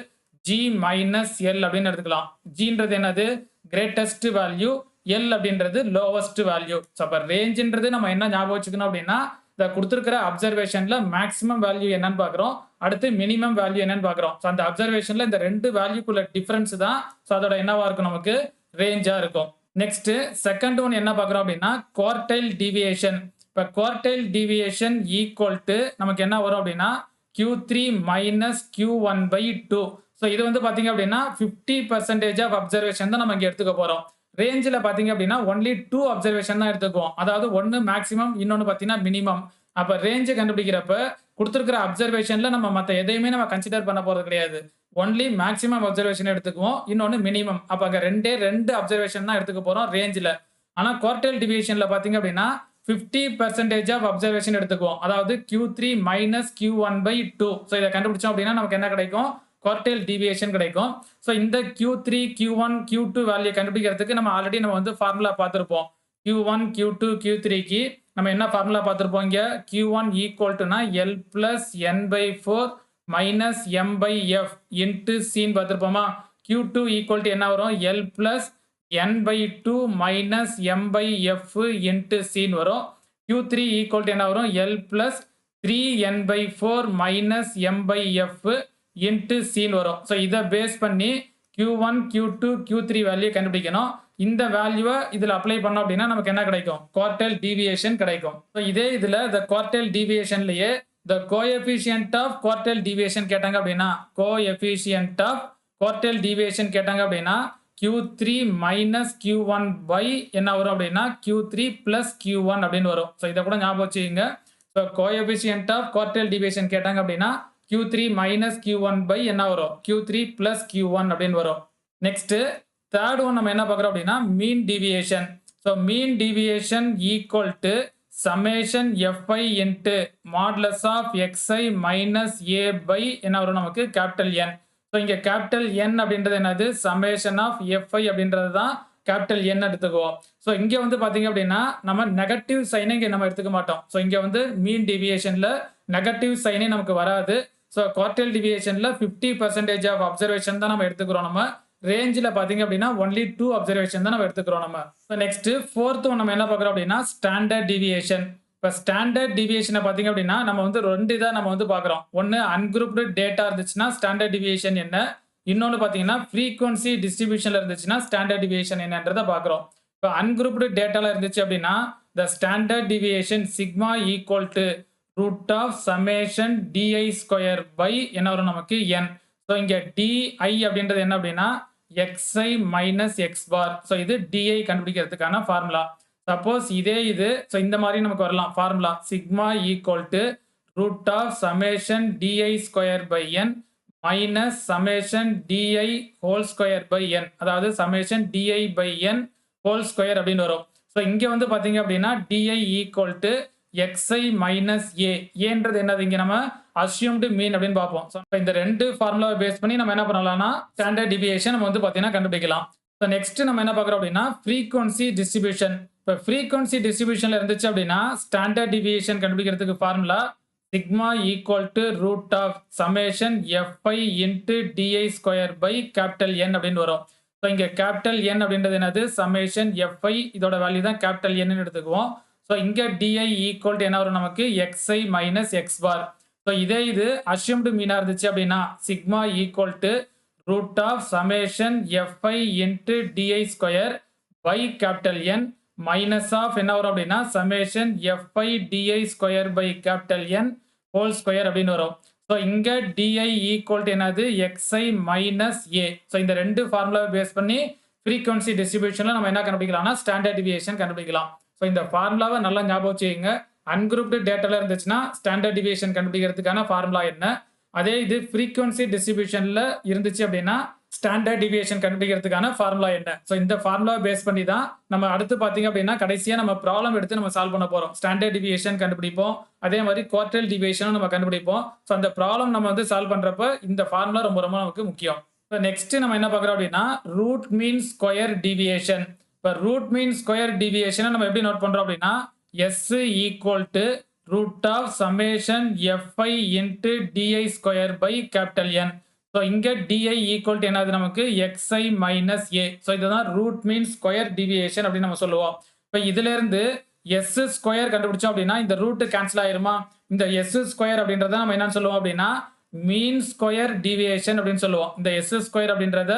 G minus L அப்படின்னு எடுத்துக்கலாம். ஜின்றது என்னது? கிரேட்டஸ்ட் வேல்யூ, எல் அப்படின்றது லோவஸ்ட் வேல்யூ. ஸோ அப்போ ரேஞ்சுன்றது நம்ம என்ன ஞாபகம் வச்சுக்கணும் அப்படின்னா, இதை கொடுத்துருக்கிற அப்சர்வேஷன்ல மேக்ஸிமம் வேல்யூ என்னன்னு பார்க்குறோம், அடுத்து மினிமம் வேல்யூ என்னன்னு பார்க்குறோம். ஸோ அந்த அப்சர்வேஷன்ல இந்த ரெண்டு வேல்யூக்குள்ள டிஃபரன்ஸ் தான் ஸோ அதோட என்னவா இருக்கும் நமக்கு ரேஞ்சா இருக்கும். நெக்ஸ்ட் செகண்ட் ஒன் என்ன பார்க்குறோம் அப்படின்னா குவார்டைல் டிவியேஷன். இப்போ குவார்டைல் டிவியேஷன் ஈக்குவல் டு நமக்கு என்ன வரும் அப்படின்னா Q3 மைனஸ் Q1/2. ஸோ இது வந்து பார்த்தீங்க அப்படின்னா 50% ஆஃப் அப்சர்வேஷன் தான் நம்ம இங்கே எடுத்துக்க போகிறோம். ரேஞ்சில் பார்த்தீங்க அப்படின்னா ஒன்லி 2 அப்சர்வேஷன் தான் எடுத்துக்குவோம். அதாவது ஒன்று மேக்ஸிமம், இன்னொன்று பார்த்தீங்கன்னா மினிமம். அப்போ ரேஞ்சை கண்டுபிடிக்கிறப்ப கொடுத்துருக்கிற அப்சர்வேஷன்ல நம்ம மற்ற எதையுமே நம்ம கன்சிடர் பண்ண போகிறது கிடையாது. ஒன்லி மேக்ஸிமம் அப்சர்வேஷன் எடுத்துக்குவோம், இன்னொன்று மினிமம். அப்போ அங்கே ரெண்டு அப்சர்வேஷன் தான் எடுத்துக்க போகிறோம் ரேஞ்சில். ஆனால் குவார்டைல் டிவியேஷன்ல பார்த்தீங்க அப்படின்னா 50% ஆஃப் அப்சர்வேஷன் எடுத்துக்குவோம். அதாவது Q3 மைனஸ் Q1/2. ஸோ இத கண்டுபிடிச்சோம் அப்படின்னா நமக்கு என்ன கிடைக்கும்? குவார்டைல் டீவியேஷன் கிடைக்கும். ஸோ இந்த Q3, Q1, Q2 வேல்யூ கண்டுபிடிக்கிறதுக்கு நம்ம ஆல்ரெடி வந்து ஃபார்முலா பார்த்திருப்போம். Q1, Q2, Q3க்கு நம்ம என்ன ஃபார்முலா பார்த்திருப்போம் இங்க? Q1 ஈக்குவல் டுனா L plus N/4 minus M/F into Cன்னு பார்த்திருப்போமா? Q2 ஈக்குவல் டு என்ன வரும்? L plus N/2 minus M/F into Cன்னு வரும். Q3 ஈக்குவல் டு என்ன வரும்? L plus 3N/4 minus M/F into Cன்னு வரும். ஸோ இதை பேஸ் பண்ணி Q1, Q2, Q3 வேல்யூ கண்டுபிடிக்கணும். இந்த வேல்யூவை இதில் அப்ளை பண்ணோம் அப்படின்னா நமக்கு என்ன கிடைக்கும்? குவார்டைல் டீவியேஷன் கிடைக்கும். ஸோ இதே இதில் இந்த quartile டீவியேஷன்லயே the coefficient of quartile deviation கேட்டாங்க அப்படின்னா coefficient of quartile deviation கேட்டாங்க அப்படின்னா Q3 minus Q1 by என்ன வரும் அப்படின்னா Q3 plus Q1 அப்படின்னு வரும். ஸோ இதை கூட ஞாபகம் வச்சுக்கோங்க. So coefficient of quartile deviation கேட்டாங்க அப்படின்னா Q3 minus Q1 by என்ன வரும்? Q3 plus Q1 அப்படின்னு வரும். நெக்ஸ்ட் தேர்ட் ஒன் நம்ம என்ன பார்க்குறோம் அப்படின்னா mean deviation. So mean deviation equal to summation fi into modulus of xi minus a by என்ன வரும் நமக்கு கேபிட்டல் N. ஸோ இங்க கேபிட்டல் N அப்படின்றது என்னது? summation of fi அப்படின்றது தான் கேபிட்டல் N எடுத்துக்குவோம். ஸோ இங்க வந்து பாத்தீங்க அப்படின்னா நம்ம நெகட்டிவ் சைனை இங்க நம்ம எடுத்துக்க மாட்டோம். ஸோ இங்க வந்து மீன் டீவியேஷன்ல நெகட்டிவ் சைனே நமக்கு வராது. ஸோ குவார்டைல் டீவியேஷன்ல 50% ஆஃப் அப்சர்வேஷன் தான் நம்ம எடுத்துக்கிறோம். நம்ம ரேஞ்சில் பார்த்தீங்க அப்படின்னா ஒன்லி 2 அப்சர்வேஷன் தான் நம்ம எடுத்துக்கிறோம் நம்ம. ஸோ நெக்ஸ்ட் ஃபோர்த் ஒன் நம்ம என்ன பார்க்குறோம் அப்படின்னா ஸ்டாண்டர்ட் டீவியேஷன். இப்போ ஸ்டாண்டர்ட் டீவியேஷனை பார்த்தீங்க அப்படின்னா நம்ம வந்து 2 இதாக நம்ம வந்து பார்க்குறோம். ஒன்று அன்குரூப்டு டேட்டா இருந்துச்சுன்னா ஸ்டாண்டர்ட் டீவியேஷன் என்ன, இன்னொன்று பார்த்தீங்கன்னா ஃப்ரீக்வன்சி டிஸ்ட்ரிபியூஷனில் இருந்துச்சுன்னா ஸ்டாண்டர்ட் டீவியேஷன் என்னன்றதை பார்க்குறோம். இப்போ அன்குரூப்டு டேட்டாவில் இருந்துச்சு அப்படின்னா the standard deviation sigma equal to root of summation DI square by என்ன வரும் நமக்கு n. ஸோ இங்கே டிஐ அப்படின்றது என்ன அப்படின்னா xi minus x bar. So இது DI கண்டுபிடிக்கிறதுக்கான ஃபார்முலா. சப்போஸ் இதே இது ஸோ இந்த மாதிரி நமக்கு வரலாம் formula sigma equal to root of summation DI square by N minus summation DI whole square by என், அதாவது summation DI by N whole square அப்படின்னு வரும். ஸோ இங்கே வந்து பார்த்தீங்க அப்படின்னா டிஐ ஈக்குவல் டு xi மைனஸ் ஏன்றது என்னது? இங்கே நம்ம அசியூம்டு மீன் அப்படின்னு பார்ப்போம். ஸோ இந்த ரெண்டு ஃபார்முலாவை பேஸ் பண்ணி நம்ம என்ன பண்ணலாம்னா ஸ்டாண்டர்ட் டிவியேஷன் நம்ம வந்து பார்த்தீங்கன்னா கண்டுபிடிக்கலாம். ஸோ நெக்ஸ்ட் நம்ம என்ன பார்க்குறோம் அப்படின்னா ஃப்ரீக்வன்சி டிஸ்ட்ரிபியூஷன். இப்போ ஃப்ரீக்வன்சி டிஸ்ட்ரிபியூஷன்ல இருந்துச்சு அப்படின்னா ஸ்டாண்டர்ட் டிவியேஷன் கண்டுபிடிக்கிறதுக்கு formula sigma equal to root of summation fi into DI square by capital N அப்படின்னு வரும். ஸோ இங்கே கேபிட்டல் N அப்படின்றது என்னது? சமேஷன் fi, இதோட வேல்யூ தான் கேபிட்டல் N எடுத்துக்குவோம். ஸோ இங்கே டிஐ ஈக்குவல் டு என்ன வரும் நமக்கு? xi minus X bar. So இதே இது அசியூம்டு மீனா இருந்துச்சு அப்படின்னா sigma equal to root of summation fi into DI square by capital N minus of என்ன வரும் அப்படின்னா summation fi DI square by capital N whole square அப்படின்னு வரும். ஸோ இங்கே டிஐ ஈக்குவல் டு என்னது? xi minus a. ஸோ இந்த ரெண்டு ஃபார்முலாவை பேஸ் பண்ணி ஃப்ரீக்வன்சி டிஸ்ட்ரிபியூஷனில் நம்ம என்ன கண்டுபிடிக்கலாம்னா ஸ்டாண்டர்ட் டிவியேஷன் கண்டுபிடிக்கலாம். ஸோ இந்த ஃபார்முலாவை நல்லா ஞாபகம் வச்சுக்கோங்க. அன்குரூப்டு டேட்டால இருந்துச்சுன்னா ஸ்டாண்டர்ட் டிவியேஷன் கண்டுபிடிக்கிறதுக்கான ஃபார்முலா என்ன, அதே இது ஃப்ரீக்வன்சி டிஸ்ட்ரிபியூஷன்ல இருந்துச்சு அப்படின்னா ஸ்டாண்டர்ட் டிவியேஷன் கண்டுபிடிக்கிறதுக்கான ஃபார்முலா என்ன. ஸோ இந்த ஃபார்முலாவை பேஸ் பண்ணி தான் நம்ம அடுத்து பார்த்தீங்க அப்படின்னா கடைசியாக நம்ம ப்ராப்ளம் எடுத்து நம்ம சால்வ் பண்ண போகிறோம். ஸ்டாண்டர்ட் டிவியேஷன் கண்டுபிடிப்போம், அதே மாதிரி குவார்டைல் டிவியேஷனும் நம்ம கண்டுபிடிப்போம். ஸோ அந்த ப்ராப்ளம் நம்ம வந்து சால்வ் பண்ணுறப்ப இந்த ஃபார்முலா ரொம்ப ரொம்ப நமக்கு முக்கியம். இப்போ நெக்ஸ்ட் நம்ம என்ன பார்க்குறோம் அப்படின்னா ரூட் மீன் ஸ்கொயர் டிவியேஷன். இப்போ ரூட் மீன் ஸ்கொயர் டிவியேஷனை நம்ம எப்படி நோட் பண்ணுறோம் அப்படின்னா S equal to root of summation fi into DI square by capital N. So இங்கே டிஐ ஈக்குவல் டு என்னது நமக்கு? xi minus a. ஸோ இதுதான் ரூட் மீன் ஸ்கொயர் டிவியேஷன் அப்படின்னு நம்ம சொல்லுவோம். இப்போ இதுல இருந்து எஸ் ஸ்கொயர் கண்டுபிடிச்சோம் அப்படின்னா இந்த ரூட் கேன்சல் ஆயிருமா? இந்த எஸ் ஸ்கொயர் அப்படின்றத நம்ம என்னன்னு சொல்லுவோம் அப்படின்னா மீன் ஸ்கொயர் டிவியேஷன் அப்படின்னு சொல்லுவோம். இந்த எஸ் ஸ்கொயர் அப்படின்றத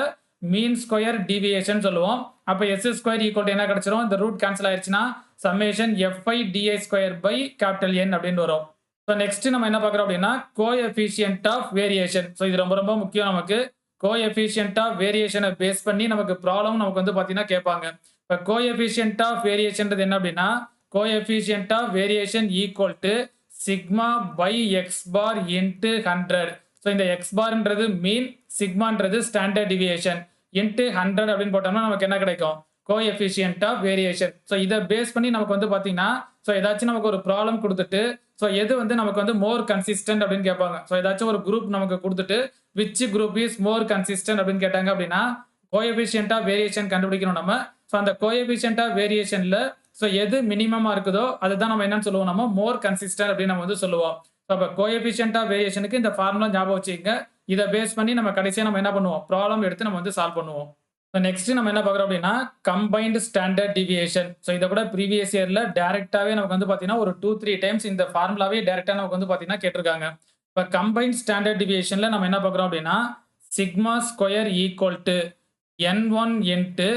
மீன் ஸ்கொயர் டிவியேஷன் சொல்லுவோம். அப்போ எஸ் ஸ்கொயர் ஈக்குவல் டு என்ன கிடைச்சிரும்? இந்த ரூட் கேன்சல் ஆயிருச்சுன்னா summation fi DI square by capital N அப்படின்னு வரும். ஸோ நெக்ஸ்ட் நம்ம என்ன பார்க்குறோம் அப்படின்னா கோஎஃபிஷியன்ட் ஆஃப் வேரியேஷன். ஸோ இது ரொம்ப ரொம்ப முக்கியம் நமக்கு. கோஎஃபிஷியன்ட் ஆஃப் வேரியேஷனை பேஸ் பண்ணி நமக்கு ப்ராப்ளம் நமக்கு வந்து பார்த்தீங்கன்னா கேட்பாங்க. இப்போ கோஎஃபிஷியன்ட் ஆஃப் வேரியேஷன்றது என்ன அப்படின்னா coefficient of variation equal to sigma by x bar into 100. So இந்த எக்ஸ் பார்ன்றது மீன், சிக்மான்றது ஸ்டாண்டர்ட் டிவியேஷன் இன்ட்டு 100 அப்படின்னு போட்டோம்னா நமக்கு என்ன கிடைக்கும்? Coefficient of variation. ஸோ இதை பேஸ் பண்ணி நமக்கு வந்து பார்த்தீங்கன்னா ஸோ ஏதாச்சும் நமக்கு ஒரு ப்ராப்ளம் குடுத்துட்டு, ஸோ எது வந்து நமக்கு வந்து மோர் கன்சிஸ்டென்ட் அப்படின்னு கேட்பாங்க. ஸோ ஏதாச்சும் ஒரு குரூப் நமக்கு குடுத்துட்டு, விச் குரூப் இஸ் மோர் கன்சிஸ்டென்ட் அப்படின்னு கேட்டாங்க அப்படின்னா, கோஎஃபிஷியன்ட் ஆஃப் வேரியேஷன் கண்டுபிடிக்கணும் நம்ம. ஸோ அந்த கோஎஃபிஷியன்ட் ஆஃப் வேரியேஷன்ல ஸோ எது மினிமமா இருக்குதோ, அதுதான் நம்ம என்னன்னு சொல்லுவோம் நம்ம மோர் கன்சிஸ்டென்ட் அப்படின்னு நம்ம வந்து சொல்லுவோம். ஸோ அப்ப கோஎஃபிஷியன்ட் ஆஃப் வேரியேஷனுக்கு இந்த ஃபார்முலா ஞாபகம் வச்சுக்கங்க. இத பேஸ் பண்ணி நம்ம கடைசியா நம்ம என்ன பண்ணுவோம்? ப்ராப்ளம் எடுத்து நம்ம வந்து சால்வ் பண்ணுவோம். நெக்ஸ்ட் நம்ம என்ன பார்க்குறோம் அப்படின்னா, கம்பைன்ட் ஸ்டாண்டர்ட் டிவியேஷன். ஸோ இத கூட ப்ரீவியஸ் இயர்ல டைரக்ட்டாவே நமக்கு வந்து பார்த்தீங்கன்னா, ஒரு 2, 3 டைம்ஸ் இந்த ஃபார்முலாவே டைரக்ட்டா நமக்கு வந்து பார்த்தீங்கன்னா கேட்டிருக்காங்க. இப்ப கம்பைன்ட் ஸ்டாண்டர்ட் டிவியேஷன்ல நம்ம என்ன பார்க்குறோம் அப்படின்னா, sigma square equal to N1 into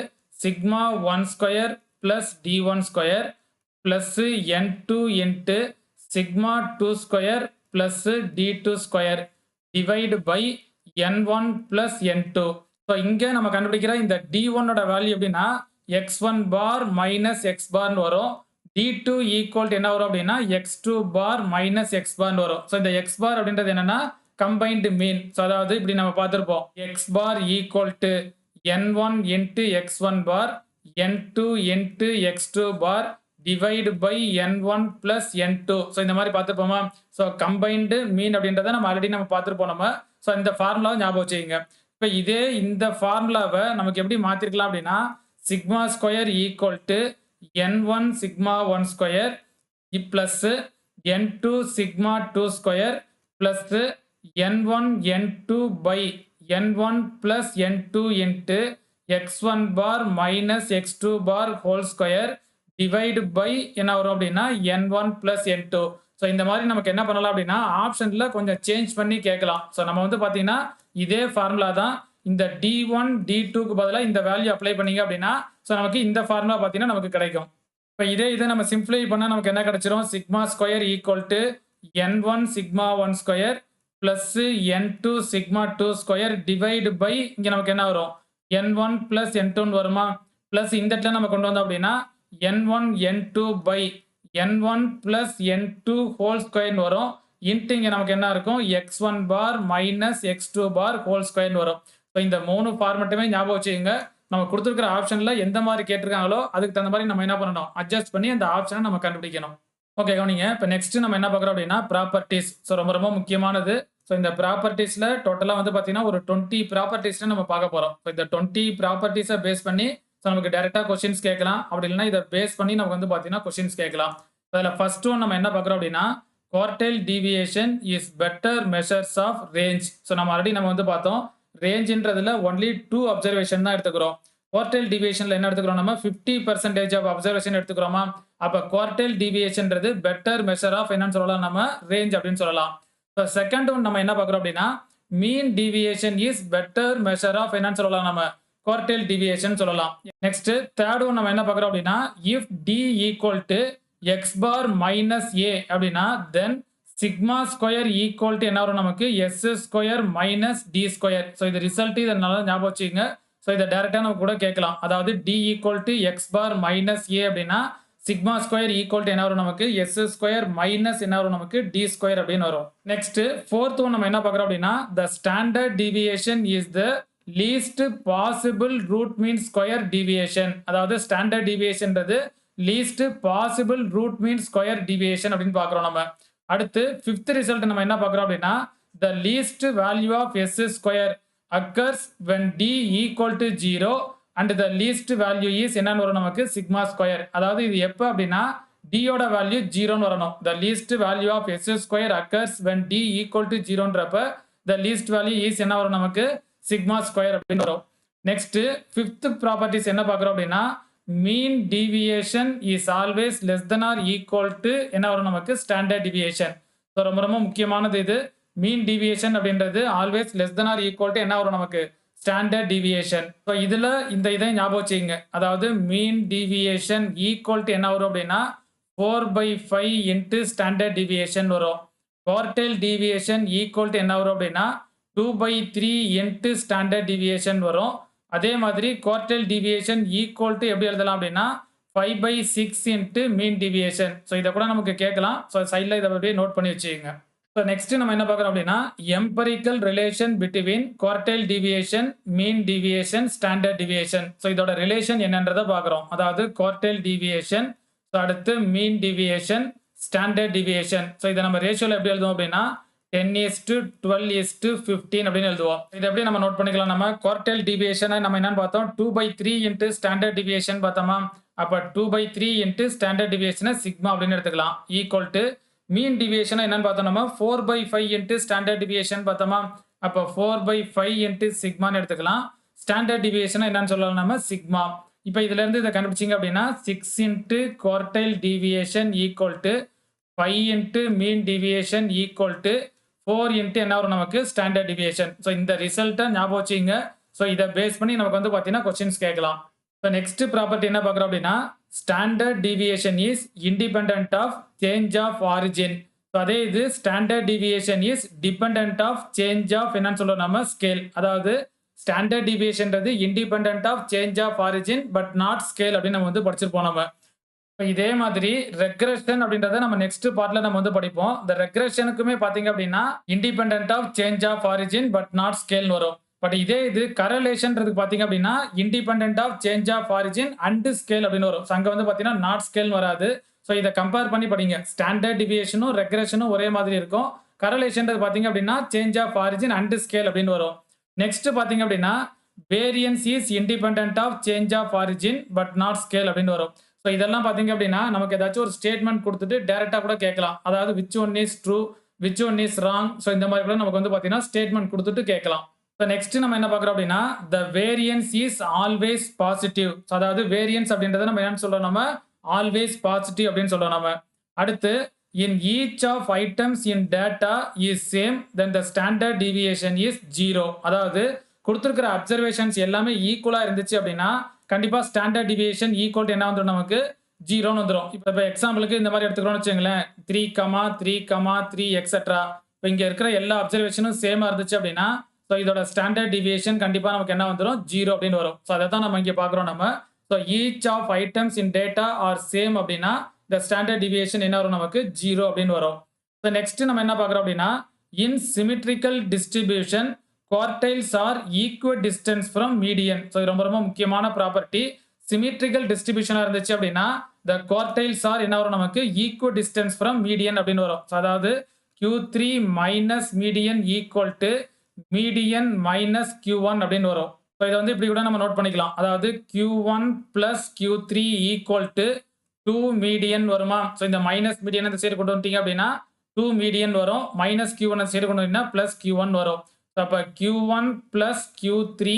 sigma 1 square plus D1 square plus N2 into sigma 2 square plus D2 square divide by N1 plus N2. So இங்க நம்ம கண்டுபிடிக்கிற இந்த D1 ஓட வேல்யூ எப்படின்னா, x1 பார் மைனஸ் x பார்னு வரும். D2 ஈக்குவல் என்ன வரும் அப்படின்னா, x2 பார் மைனஸ் x பார்னு வரும். ஸோ இந்த x பார் அப்படின்றது என்னன்னா, கம்பைன்டு மீன். ஸோ அதாவது இப்படி நம்ம பார்த்திருப்போம். x bar equal to N1 into x1 bar N2 into x2 bar divide by N1 plus N2. So இந்த மாதிரி பார்த்துருப்போமா? ஸோ கம்பைன்டு மீன் அப்படின்றத நம்ம ஆல்ரெடி நம்ம பார்த்துருப்போம் நம்ம. ஸோ இந்த ஃபார்முலாவை ஞாபகம் வச்சுக்கோங்க. இப்போ இதே இந்த ஃபார்முலாவை நமக்கு எப்படி மாத்திருக்கலாம் அப்படின்னா, sigma square equal to N1 sigma 1 square plus N2 sigma 2 square plus N1 N2 by N1 plus N2 into x1 bar minus x2 bar whole square divide by என்ன வரும் அப்படின்னா N1 பிளஸ் N2. ஸோ இந்த மாதிரி நமக்கு என்ன பண்ணலாம் அப்படின்னா, ஆப்ஷன்ல கொஞ்சம் சேஞ்ச் பண்ணி கேட்கலாம். ஸோ நம்ம வந்து பார்த்தீங்கன்னா இதே ஃபார்முலா தான். இந்த D1 D2க்கு பதிலாக இந்த வேல்யூ அப்ளை பண்ணீங்க அப்படின்னா, ஸோ நமக்கு இந்த ஃபார்முலா பார்த்தீங்கன்னா நமக்கு கிடைக்கும். இப்போ இதை நம்ம சிம்பிளை பண்ணால் நமக்கு என்ன கிடைச்சிரும்? Sigma square equal to N1 sigma 1 square plus N2 sigma 2 square divide by இங்கே நமக்கு என்ன வரும்? N1 பிளஸ் N2 வருமா? பிளஸ் இந்த இடத்துல நம்ம கொண்டு வந்தோம் அப்படின்னா N1 N2 by N1 plus N2 whole square வரும். இன்ட்டு இங்கே நமக்கு என்ன இருக்கும்? x1 bar minus x2 bar whole square வரும். ஸோ இந்த 3 ஃபார்மெட்டுமே ஞாபகம் வச்சுக்கோங்க. நம்ம கொடுத்துருக்கிற ஆப்ஷன்ல எந்த மாதிரி கேட்டிருக்காங்களோ அதுக்கு தகுந்த மாதிரி நம்ம என்ன பண்ணணும்? அட்ஜஸ்ட் பண்ணி அந்த ஆப்ஷனை நம்ம கண்டுபிடிக்கணும். ஓகே கவனிங்க. இப்போ நெக்ஸ்ட் நம்ம என்ன பார்க்குறோம் அப்படின்னா, ப்ராப்பர்ட்டிஸ். ஸோ ரொம்ப ரொம்ப முக்கியமானது. ஸோ இந்த ப்ராப்பர்ட்டிஸ்ல டோட்டலாக வந்து பார்த்தீங்கன்னா ஒரு 20 ப்ராப்பர்ட்டிஸ்ல நம்ம பார்க்க போகிறோம். ஸோ இந்த 20 ப்ராப்பர்ட்டிஸை பேஸ் பண்ணி ஸோ நமக்கு டேரெக்டாக கொஸ்டின்ஸ் கேட்கலாம். அப்படி இல்லைன்னா இதை பேஸ் பண்ணி நமக்கு வந்து பார்த்தீங்கன்னா கொஸ்டின்ஸ் கேட்கலாம். அதில் ஃபர்ஸ்ட் ஒன் நம்ம என்ன பார்க்குறோம் அப்படின்னா, quartile deviation is better measures of range. So நம்ம ஆல்ரெடி நம்ம வந்து பார்த்தோம், ரேஞ்சுன்றதுல ஒன்லி 2 அப்சர்வேஷன் தான் எடுத்துக்கிறோம். குவார்டைல் டீவியேஷன்ல என்ன எடுத்துக்கிறோம்? நம்ம 50% ஆஃப் அப்சர்வேஷன் எடுத்துக்கிறோமா? அப்போ குவார்டைல் டீவியேஷன்ன்றது பெட்டர் மெஷர் ஆஃப் என்னன்னு சொல்லலாம்? நம்ம ரேஞ்ச் அப்படின்னு சொல்லலாம். ஸோ செகண்ட் ஒன் நம்ம என்ன பார்க்குறோம் அப்படின்னா, mean deviation is better measure of என்னன்னு சொல்லலாம்? நம்ம குவார்டைல் டீவியேஷன் சொல்லலாம். நெக்ஸ்ட் தேர்ட் ஒன் நம்ம என்ன பார்க்குறோம் அப்படின்னா, if d equal to x bar minus a அப்படின்னா then sigma square equal to என்ன வரும் நமக்கு? s square minus d square. So இது ரிசல்ட் இதனால ஞாபகம் வச்சுக்கோங்க. ஸோ இதை டேரெக்டாக நம்ம கூட கேட்கலாம். அதாவது d equal to x bar minus a அப்படின்னா சிக்மா ஸ்கொயர் ஈக்குவல் டு என்ன வரும் நமக்கு? s ஸ்கொயர் மைனஸ் என்ன வரும் நமக்கு? d ஸ்கொயர் அப்படின்னு வரும். நெக்ஸ்ட் ஃபோர்த் ஒன் நம்ம என்ன பார்க்குறோம் அப்படின்னா, the standard deviation is the least possible root mean square deviation. அதாவது ஸ்டாண்டர்ட் டீவியேஷன்றது least possible root mean square deviation அப்படின்னு பார்க்குறோம் நம்ம. அடுத்து ஃபிஃப்த் ரிசல்ட் நம்ம என்ன பார்க்குறோம் அப்படின்னா, the least value of s square occurs when d equal to 0 and the least value is என்னன்னு வரும் நமக்கு? Sigma square. அதாவது இது எப்போ அப்படின்னா, d யோட வேல்யூ 0ன்னு வரணும். The least value of s square occurs when d equal to 0ன்றப்ப த லீஸ்ட் வேல்யூ இஸ் என்ன வரும் நமக்கு? சிக்மா ஸ்கொயர் அப்படின்னு வரும். நெக்ஸ்ட் ஃபிஃப்த் ப்ராப்பர்ட்டிஸ் என்ன பார்க்குறோம் அப்படின்னா, mean deviation is always less than or equal to என்ன வரும் நமக்கு? Standard deviation. ஸோ ரொம்ப ரொம்ப முக்கியமானது இது. மீன் டீவியேஷன் அப்படின்றது always less than or equal to என்ன வரும் நமக்கு? Standard deviation. ஸோ இதில் இதை ஞாபகம் வச்சுக்கோங்க. அதாவது மீன் டீவியேஷன் ஈக்குவல் டு என்ன வரும் அப்படின்னா 4/5 இன்ட்டு ஸ்டாண்டர்ட் டீவியேஷன் வரும். குவார்டைல் டீவியேஷன் ஈக்குவல் டு என்ன வரும் அப்படின்னா 2/3 இன்ட்டு ஸ்டாண்டர்ட் டீவியேஷன் வரும். அதே மாதிரி குவார்டைல் டீவியேஷன் ஈக்குவல் டு எப்படி எழுதலாம் அப்படின்னா 5/6 இன்ட்டு மீன் டீவியேஷன். ஸோ இதை கூட நமக்கு கேட்கலாம். ஸோ சைடில் இதை அப்படியே நோட் பண்ணி வச்சுக்கோங்க. ஸோ நெக்ஸ்ட் நம்ம என்ன பார்க்குறோம் அப்படின்னா, empirical relation between quartile deviation, mean deviation, standard deviation. So இதோட ரிலேஷன் என்னன்றதை பார்க்குறோம். அதாவது குவார்டைல் டீவியேஷன் அடுத்து mean deviation, standard deviation. So இதை நம்ம ரேஷியோல எப்படி எழுதுவோம் அப்படின்னா 10:12:15 அப்படின்னு எழுதுவோம். இதை எப்படி நம்ம நோட் பண்ணிக்கலாம்? நம்ம குவார்டைல் டிவியேஷனை நம்ம என்னன்னு பார்த்தோம்? 2/3 இன்ட்டு ஸ்டாண்டர்ட் டிவியேஷன் பார்த்தோமா? அப்போ 2/3 இன்ட்டு ஸ்டாண்டர்ட் டிவியேஷனை சிக்மா அப்படின்னு எடுத்துக்கலாம். ஈக்குவல் டு மீன் டிவியேஷனை என்னன்னு பார்த்தோம்? நம்ம 4/5 இன்ட்டு ஸ்டாண்டர்ட் டிவியேஷன் பார்த்தோமா? அப்போ 4/5 இன்ட்டு சிக்மான்னு எடுத்துக்கலாம். ஸ்டாண்டர்ட் டிவியேஷனை என்னன்னு சொல்லலாம்? நம்ம சிக்மா. இப்போ இதுல இருந்து இதை கண்டுபிடிச்சிங்க அப்படின்னா 6 into quartile deviation equal to 5 into mean deviation equal to 4 into என்ன வரும் நமக்கு? Standard deviation. ஸோ இந்த ரிசல்ட்டை ஞாபகம் வச்சுங்க. ஸோ இதை பேஸ் பண்ணி நமக்கு வந்து பார்த்தீங்கன்னா கொஸ்டின்ஸ் கேட்கலாம். ஸோ நெக்ஸ்ட் ப்ராப்பர்ட்டி என்ன பார்க்குறோம் அப்படின்னா standard deviation is independent of change of origin. So அதே இது standard deviation is dependent of change of என்னன்னு சொல்றோம் நம்ம? ஸ்கேல். அதாவது ஸ்டாண்டர்ட் டிவியேஷன்றது independent of change of origin but not scale அப்படின்னு நம்ம வந்து படிச்சிருப்போம் நம்ம. இதே மாதிரி ரெக்ரெஷன் அப்படின்றத நம்ம நெக்ஸ்ட் பார்ட்ல நம்ம வந்து படிப்போம். இந்த ரெக்ரெஷனுக்குமே பாத்தீங்க அப்படின்னா independent of change of origin but not scale வரும். பட் இதே இது கரலேஷன்ன்றதுக்கு பாத்தீங்க அப்படின்னா independent of change of origin and scale அப்படின்னு வரும். அங்க வந்து பாத்தீங்கன்னா நாட் ஸ்கேல் வராது. ஸோ இதை கம்பேர் பண்ணி படிங்க. ஸ்டாண்டர்ட் டிவியேஷனும் ரெக்ரெஷனும் ஒரே மாதிரி இருக்கும். கரலேஷன்றது பாத்தீங்க அப்படின்னா change of origin and scale அப்படின்னு வரும். நெக்ஸ்ட் பாத்தீங்க அப்படின்னா variance is independent of change of origin but not scale அப்படின்னு வரும். ஸோ இதெல்லாம் பார்த்தீங்க அப்படின்னா நமக்கு ஏதாச்சும் ஒரு ஸ்டேட்மெண்ட் கொடுத்துட்டு டேரெக்டாக கூட கேட்கலாம். அதாவது which one is true, which one is wrong. So இந்த மாதிரி கூட நமக்கு வந்து பார்த்தீங்கன்னா ஸ்டேட்மெண்ட் கொடுத்துட்டு கேட்கலாம். ஸோ நெக்ஸ்ட் நம்ம என்ன பார்க்குறோம் அப்படின்னா த வேரியன்ஸ் இஸ் ஆல்வேஸ் பாசிட்டிவ். அதாவது வேரியன்ஸ் அப்படின்றத நம்ம என்னன்னு சொல்றோம்? நம்ம ஆல்வேஸ் பாசிட்டிவ் அப்படின்னு சொல்றோம் நம்ம. அடுத்து in each of items in data is same then the standard deviation is 0. அதாவது கொடுத்துருக்கிற அப்சர்வேஷன்ஸ் எல்லாமே ஈக்குவலா இருந்துச்சு அப்படின்னா கண்டிப்பா ஸ்டாண்டர்ட் டிவியேஷன் ஈக்குவல் என்ன வந்துடும்? நமக்கு 0ன்னு வந்துடும். இப்போ எக்ஸாம்பிளுக்கு இந்த மாதிரி எடுத்துக்கிறோம்னு வச்சுங்களேன் 3,3,3 எக்ஸெட்ரா. இப்போ இங்க இருக்கிற எல்லா அப்சர்வேஷனும் சேமா இருந்துச்சு அப்படின்னா ஸோ இதோட ஸ்டாண்டர்ட் டிவியேஷன் கண்டிப்பா நமக்கு என்ன வந்துடும்? 0 அப்படின்னு வரும். ஸோ அதை தான் நம்ம இங்க பாக்குறோம் நம்ம. So each of items in data are same அப்படின்னா இந்த ஸ்டாண்டர்ட் டிவியேஷன் என்ன வரும்? நமக்கு 0 அப்படின்னு வரும். ஸோ நெக்ஸ்ட் நம்ம என்ன பார்க்குறோம் அப்படின்னா in symmetrical distribution quartiles are equal distance from median. So ரொம்ப ரொம்ப முக்கியமான ப்ராப்பர்ட்டி. சிமெட்ரிக்கல் டிஸ்ட்ரிபியூஷனா இருந்துச்சு அப்படின்னா த குவார்டைல்ஸ் ஆர் என்ன வரும்? நமக்கு ஈக்குவல் டிஸ்டன்ஸ் ஃப்ரம் மீடியன் அப்படின்னு வரும். அதாவது Q3 minus median equal to median minus Q1 அப்படின்னு வரும். ஸோ இதை வந்து இப்படி கூட நம்ம நோட் பண்ணிக்கலாம். அதாவது Q1 plus Q3 equal to 2 median வருமா? ஸோ இந்த மைனஸ் மீடியன் இந்த சைடு கொண்டு வந்துட்டீங்க அப்படின்னா 2 மீடியன் வரும். மைனஸ் Q1 இந்த சைடு கொண்டு வந்தீங்கன்னா பிளஸ் Q1 வரும். அப்போ Q1 plus Q3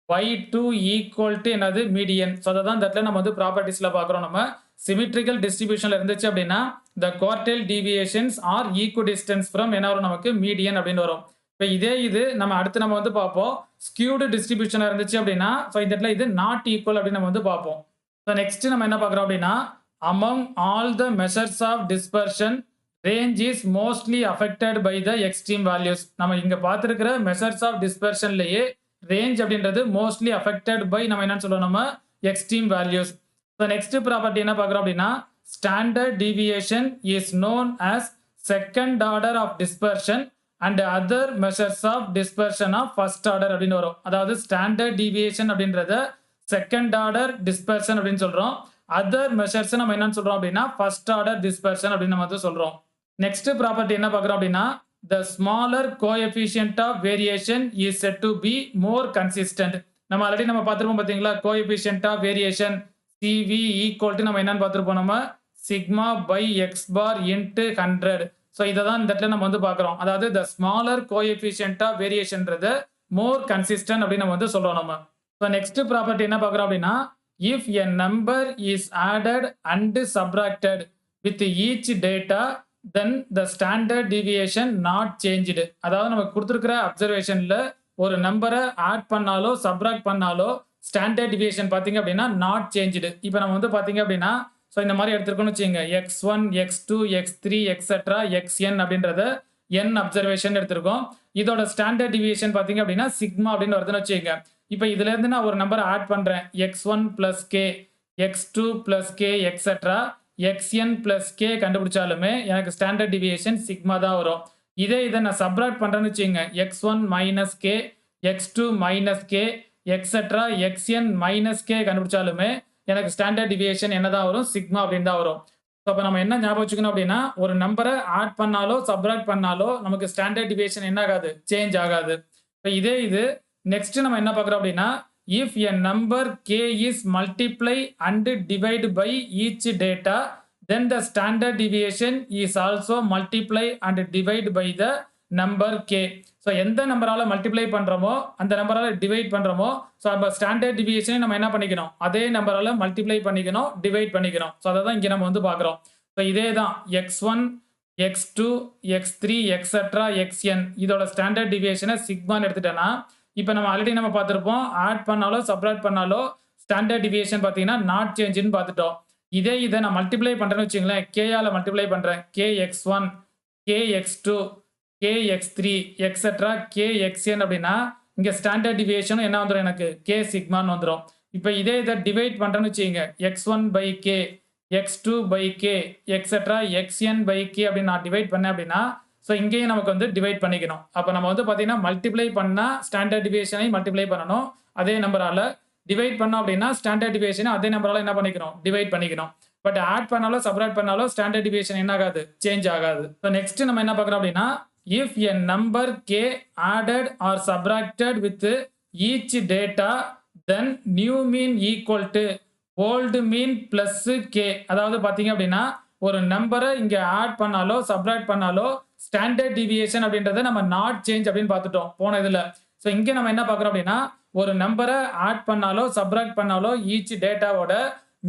by 2 equal to என்னது? மீடியன். ஸோ அதை தான் இந்த இடத்துல நம்ம வந்து ப்ராப்பர்ட்டிஸ்ல பார்க்குறோம். நம்ம சிமெட்ரிக்கல் டிஸ்ட்ரிபியூஷன்ல இருந்துச்சு அப்படின்னா the quartile deviations are equidistant from என்ன வரும்? நமக்கு மீடியன் அப்படின்னு வரும். இப்போ இதே இது நம்ம அடுத்து நம்ம வந்து பார்ப்போம் skewed டிஸ்ட்ரிபியூஷனா இருந்துச்சு அப்படின்னா ஸோ இந்த இடத்துல இது நாட் ஈக்குவல் அப்படின்னு நம்ம வந்து பார்ப்போம். ஸோ நெக்ஸ்ட் நம்ம என்ன பார்க்குறோம் அப்படின்னா among all the measures of dispersion range is mostly affected by the extreme values. நம்ம இங்க பார்த்திருக்கிற measures of dispersionலயே range அப்படின்றது mostly affected by நம்ம என்ன சொல்றோம்? நம்ம extreme values. So next property என்ன பார்க்குறோம் அப்படின்னா standard deviation is known as second order of dispersion and other measures of dispersion of first order அப்படின்னு வரும். அதாவது standard deviation அப்படின்றத second order dispersion அப்படின்னு சொல்றோம். other measures நம்ம என்னன்னு சொல்றோம் அப்படின்னா first order dispersion அப்படின்னு நம்ம வந்து சொல்றோம். நெக்ஸ்ட் ப்ராப்பர்ட்டி என்ன பார்க்குறோம் அப்படின்னா the smaller coefficient of variation is said to be more consistent. நம்ம ஆல்ரெடி நம்ம பார்த்துருப்போம் பார்த்தீங்களா? coefficient of variation CV equal to நம்ம என்னன்னு பார்த்துருப்போம்? நம்ம sigma by x bar into 100. So இதை தான் இந்த இடத்துல நம்ம வந்து பார்க்குறோம். அதாவது the smaller coefficient of variationன்றது more consistent அப்படின்னு நம்ம வந்து சொல்றோம் நம்ம. ஸோ நெக்ஸ்ட் ப்ராப்பர்ட்டி என்ன பார்க்குறோம் அப்படின்னா if a number is added and subtracted with each data then the standard deviation not changed. அதாவது நமக்கு கொடுத்துருக்கிற அப்சர்வேஷன்ல ஒரு நம்பரை ஆட் பண்ணாலோ சப்ராக்ட் பண்ணாலோ ஸ்டாண்டர்ட் டிவியேஷன் பார்த்தீங்க அப்படின்னா நாட் சேஞ்சுடு. இப்போ நம்ம வந்து பார்த்தீங்க அப்படின்னா ஸோ இந்த மாதிரி எடுத்துருக்கோம்னு வச்சுங்க x1 x2 x3 etcetera xn அப்படின்றத n அப்சர்வேஷன் எடுத்திருக்கோம். இதோட ஸ்டாண்டர்ட் டிவியேஷன் பார்த்தீங்க அப்படின்னா சிக்மா அப்படின்னு வருதுன்னு வச்சுங்க. இப்போ இதுல இருந்து நான் ஒரு நம்பரை ஆட் பண்றேன் x1 plus k x2 plus k etcetera xn plus k கண்டுபிடிச்சாலுமே எனக்கு ஸ்டாண்டர்ட் டிவியேஷன் சிக்மா தான் வரும். இதை நான் சப்ராக்ட் பண்றேன்னு வச்சுங்க x1 minus k x2 minus k etcetera xn minus k கண்டுபிடிச்சாலுமே எனக்கு ஸ்டாண்டர்ட் டிவியேஷன் என்னதான் வரும்? சிக்மா அப்படின்னு தான் வரும். ஸோ அப்ப நம்ம என்ன ஞாபகம் வச்சுக்கணும் அப்படின்னா, ஒரு நம்பர ஆட் பண்ணாலோ, சப்ட்ராக்ட் பண்ணாலோ நமக்கு ஸ்டாண்டர்ட் டிவியேஷன் என்ன ஆகாது? சேஞ்ச் ஆகாது. இப்ப இதே இது நெக்ஸ்ட் நம்ம என்ன பார்க்கிறோம் அப்படின்னா, if a number k is multiply and divide by each data, then the standard deviation is also multiply and divide by the number k. So எந்த நம்பரால மல்டிப்ளை பண்றோமோ அந்த நம்பரால டிவைட் பண்றோமோ ஸோ அப்போ ஸ்டாண்டர்ட் டிவியேஷனை நம்ம என்ன பண்ணிக்கணும்? அதே நம்பரால மல்டிப்ளை பண்ணிக்கணும், டிவைட் பண்ணிக்கணும். ஸோ அதை தான் இங்கே நம்ம வந்து பார்க்குறோம். ஸோ இதே தான் x1, x2, x3, etcetera xn இதோட ஸ்டாண்டர்ட் டிவியேஷனை சிக்மான்னு எடுத்துட்டேன்னா, இப்போ நம்ம ஆல்ரெடி நம்ம பார்த்துருப்போம், ஆட் பண்ணாலோ சப்ட்ராக்ட் பண்ணாலோ ஸ்டாண்டர்ட் டிவியேஷன் பார்த்தீங்கன்னா நாட் சேஞ்சுன்னு பார்த்துட்டோம். இதே இதை நான் மல்டிப்ளை பண்ணுறேன்னு வச்சுங்களேன், கேயால் மல்டிப்ளை பண்ணுறேன், kx1, kx2, kx3, etcetera kxn அப்படின்னா இங்கே ஸ்டாண்டர்ட் டிவியேஷனும் என்ன வந்துடும்? எனக்கு k சிக்மான்னு வந்துடும். இப்போ இதே இதை டிவைட் பண்ணுறேன்னு வச்சுக்கோங்க, x1 by k, x2 by k, etcetera xn by k அப்படின்னு நான் டிவைட் பண்ணேன் அப்படின்னா, ஸோ இங்கேயும் நமக்கு வந்து டிவைட் பண்ணிக்கணும். அப்போ நம்ம வந்து பார்த்தீங்கன்னா மல்டிப்ளை பண்ணால் ஸ்டாண்டர்ட் டிவியேஷனை மல்டிப்ளை பண்ணணும் அதே நம்பரால், டிவைட் பண்ணோம் அப்படின்னா ஸ்டாண்டர்ட் டிவியேஷன் அதே நம்பரால என்ன பண்ணிக்கணும்? டிவைட் பண்ணிக்கணும். பட் ஆட் பண்ணாலோ சப்ட்ராக்ட் பண்ணாலோ ஸ்டாண்டர்ட் டிவியேஷன் என்ன ஆகாது? சேஞ்ச் ஆகாது. ஸோ நெக்ஸ்ட் நம்ம என்ன பார்க்குறோம் அப்படின்னா, if a number k added or subtracted with each data then new mean equal to old mean plus k. அதாவது பார்த்தீங்க அப்படின்னா ஒரு நம்பரை இங்கே ஆட் பண்ணாலோ சப்ட்ராக்ட் பண்ணாலோ ஸ்டாண்டர்ட் டிவியேஷன் அப்படின்றத நம்ம நாட் சேஞ்ச் அப்படின்னு பார்த்துட்டோம் போன இதில். ஸோ இங்கே நம்ம என்ன பார்க்குறோம் அப்படின்னா, ஒரு நம்பரை ஆட் பண்ணாலோ சப்ட்ராக்ட் பண்ணாலோ ஈச் டேட்டாவோட